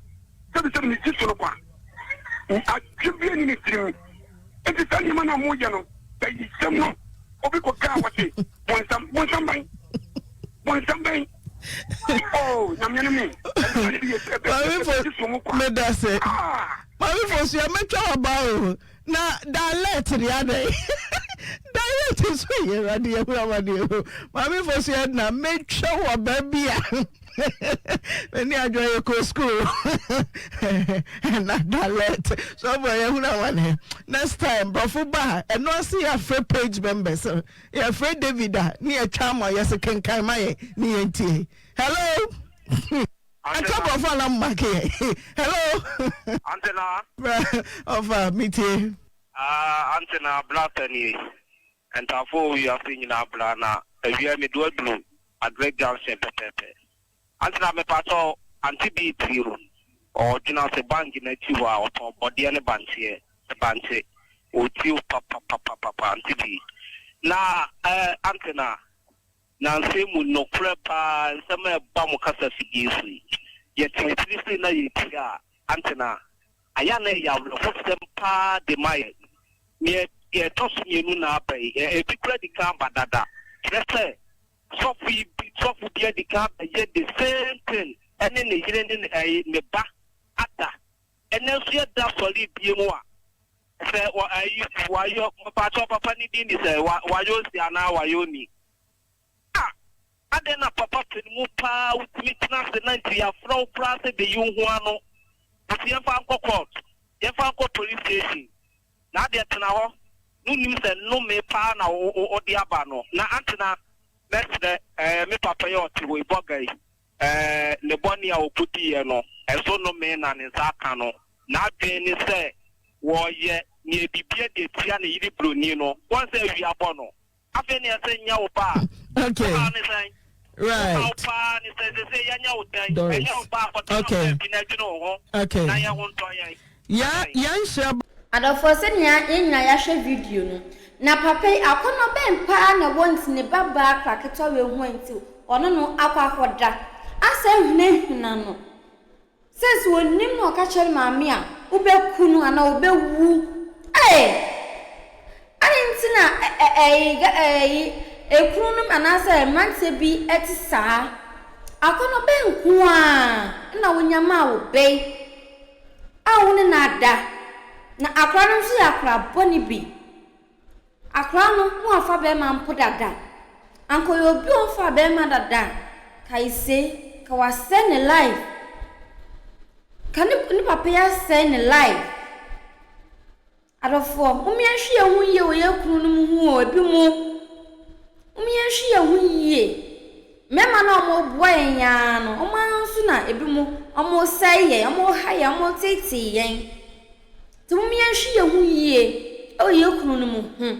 77 of one. I should be in it. It is only man of Mojano. They is some of people can't watch it. Want somebody. Oh, I'm your enemy. Mami fosu ya metwa about na dialect the other. Dialect is we radio radio. Mami fosu ya na metwa wa baby a. When you join your school. Na dialect. So boy you na one. Next time Brofuba and no see a free page members. Ya free Davida ni a chama yes can kai mai ni enti. Hello. I come off on Maki. Hello, Antenna of meeting. Antenna Blatany, and therefore we are seeing our blana. We are mid blue, a great junction pepe. Antenna me pato anti beat or General Bank in a chihuahua or body and a banty, a banty, or two papa anti. Na Antenna. Nancy would no crepa, some bamukasa figisi. Yet, it's na ya antenna. Ayana ya what's them pa de my near toss me nuna pay, a big credit card, but dada. Let's say, Sophie be the card, yet the same thing, and then the hidden a back at that. And then see that for leave you more. Say, why you part of a funny thing is why you see now, why you need. Adena papa mupa utimitina se 90 ya from place de yunhuano ati yefa anko court yefa anko police station na de tena ho no nim se no me pa na odi aba no na antena mesde me papa yo ti wo ibogai ne boni a opudi ye no eso no me na ne saka no na adwen ni se wo ye ni bibie de tia ne yiri broni no won se wi abo no afi ne se nya wo pa okay. Right. Okay. Okay. Sure. Adofo se nya enya ya hwe video no. Na papa akono ben pa na want ne baba kraketo we hu anti. Ono no akwa akoda. Asa huna no. Says wonim no ka chere maame a obeku no ana obewu. Ani ntina ekunum anasa mante bi etisa akono be nko a na wonyama wo be a woni na da na akra no so akra boni bi akra no mo afa be ma mpo dada anko yo bi on fa be ma dada kai se ka wase ne life kan ni papa ya se ne life adofo umianhwe hu ye wo yekunum hu o bi mu umianhwe hu ye mema na omo boy nya no omo ansu na ebi mu omo seye omo haya omo tete yen to umianhwe hu ye o yekunum hu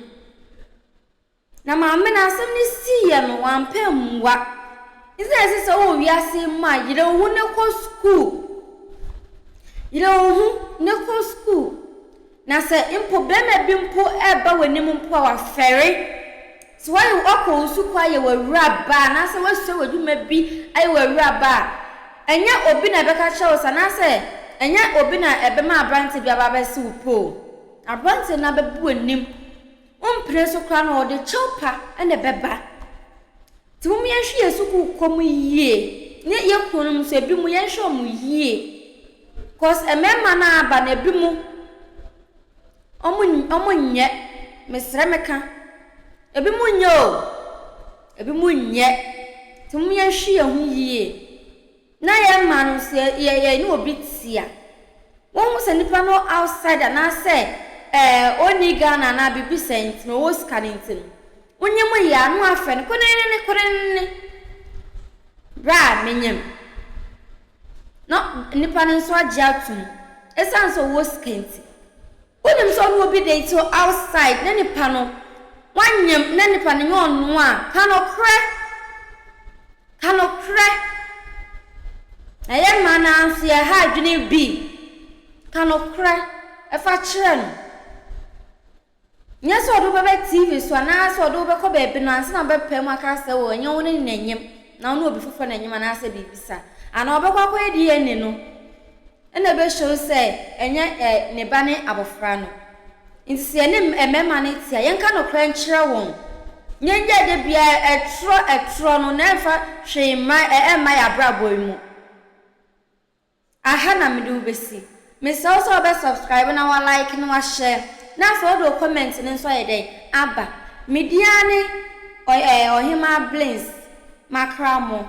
na ma me na asem ni si ye no wampamwa ise se o wiase ma yire hu ne ko school yire hu ne ko school na se impo bema bi mpo eba wanim mpo wa fere So why you oko usu kwa ye wawura ba na se waso wadwuma bi ai wawura ba enya obi na beka che usa na se enya obi na ebema abrante bi aba se upo abrante na bebu anim ompre so kwa na ode chopa ene beba ti mu yenhwe yesu ku komu yie ne ye kunum so bi mu yenhwe mu yie cause emema na aba na bi mu omunye mesre meka ebi munye ti mu yenhwe hu yie na ye ma no se ye ni obi tia won se nipa no outside na se oni Ghana na bibi sent no wo scanning onye mo ya no afa ne konene bra menyem no nipa no so agiatum esan so wo scanning onim so no obi dey to outside na nipa no wanyem na nipa no onu a kanokre aye mana anse ha adwene bi kanokre efa kire no Yes, or do TV, so now so do be baby no answer na be pem aka se wo nya woni nanyem na no obi fofo nanyem na ase bibisa ana obekwa edi ene no ena be show say enya ne ba ne abofra no nti se ne emema ne tia yenka no kra nkyere won nyenja de bia etro no na fa hwe ma ma ya brabo mu aha na me do besi me so be subscribe na wa like na wa share na for do comment ne so yede aba mediane ohima blins makramo.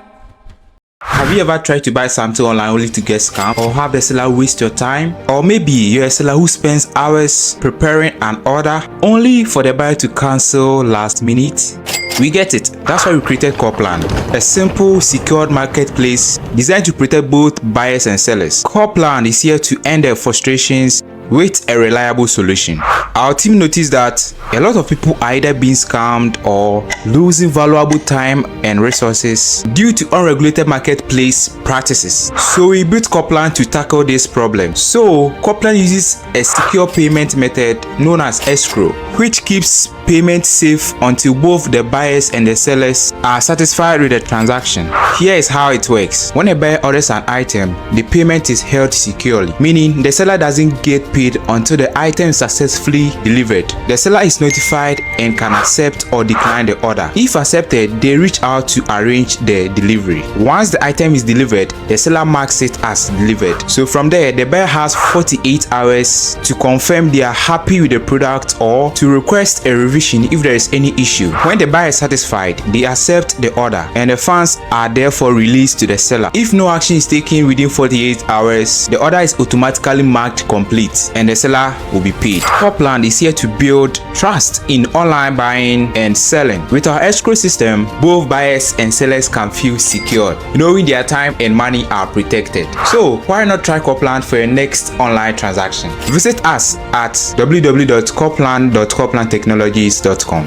Have you ever tried to buy something online only to get scammed, or have the seller waste your time? Or maybe you're a seller who spends hours preparing an order only for the buyer to cancel last minute? We get it. That's why we created Copland, a simple, secured marketplace designed to protect both buyers and sellers. Copland is here to end their frustrations with a reliable solution. Our team noticed that a lot of people are either being scammed or losing valuable time and resources due to unregulated marketplace practices. So we built Copland to tackle this problem. So Copland uses a secure payment method known as escrow, which keeps payment safe until both the buyers and the sellers are satisfied with the transaction. Here is how it works. When a buyer orders an item, the payment is held securely, meaning the seller doesn't get paid until the item is successfully delivered. The seller is notified and can accept or decline the order. If accepted, they reach out to arrange the delivery. Once the item is delivered, the seller marks it as delivered. So from there, the buyer has 48 hours to confirm they are happy with the product or to request a revision if there is any issue. When the buyer is satisfied, they accept the order and the funds are therefore released to the seller. If no action is taken within 48 hours, the order is automatically marked complete and the seller will be paid. Copland is here to build trust in online buying and selling. With our escrow system, both buyers and sellers can feel secured, knowing their time and money are protected. So why not try Copland for your next online transaction? Visit us at www.copland.coplandtechnologies.com.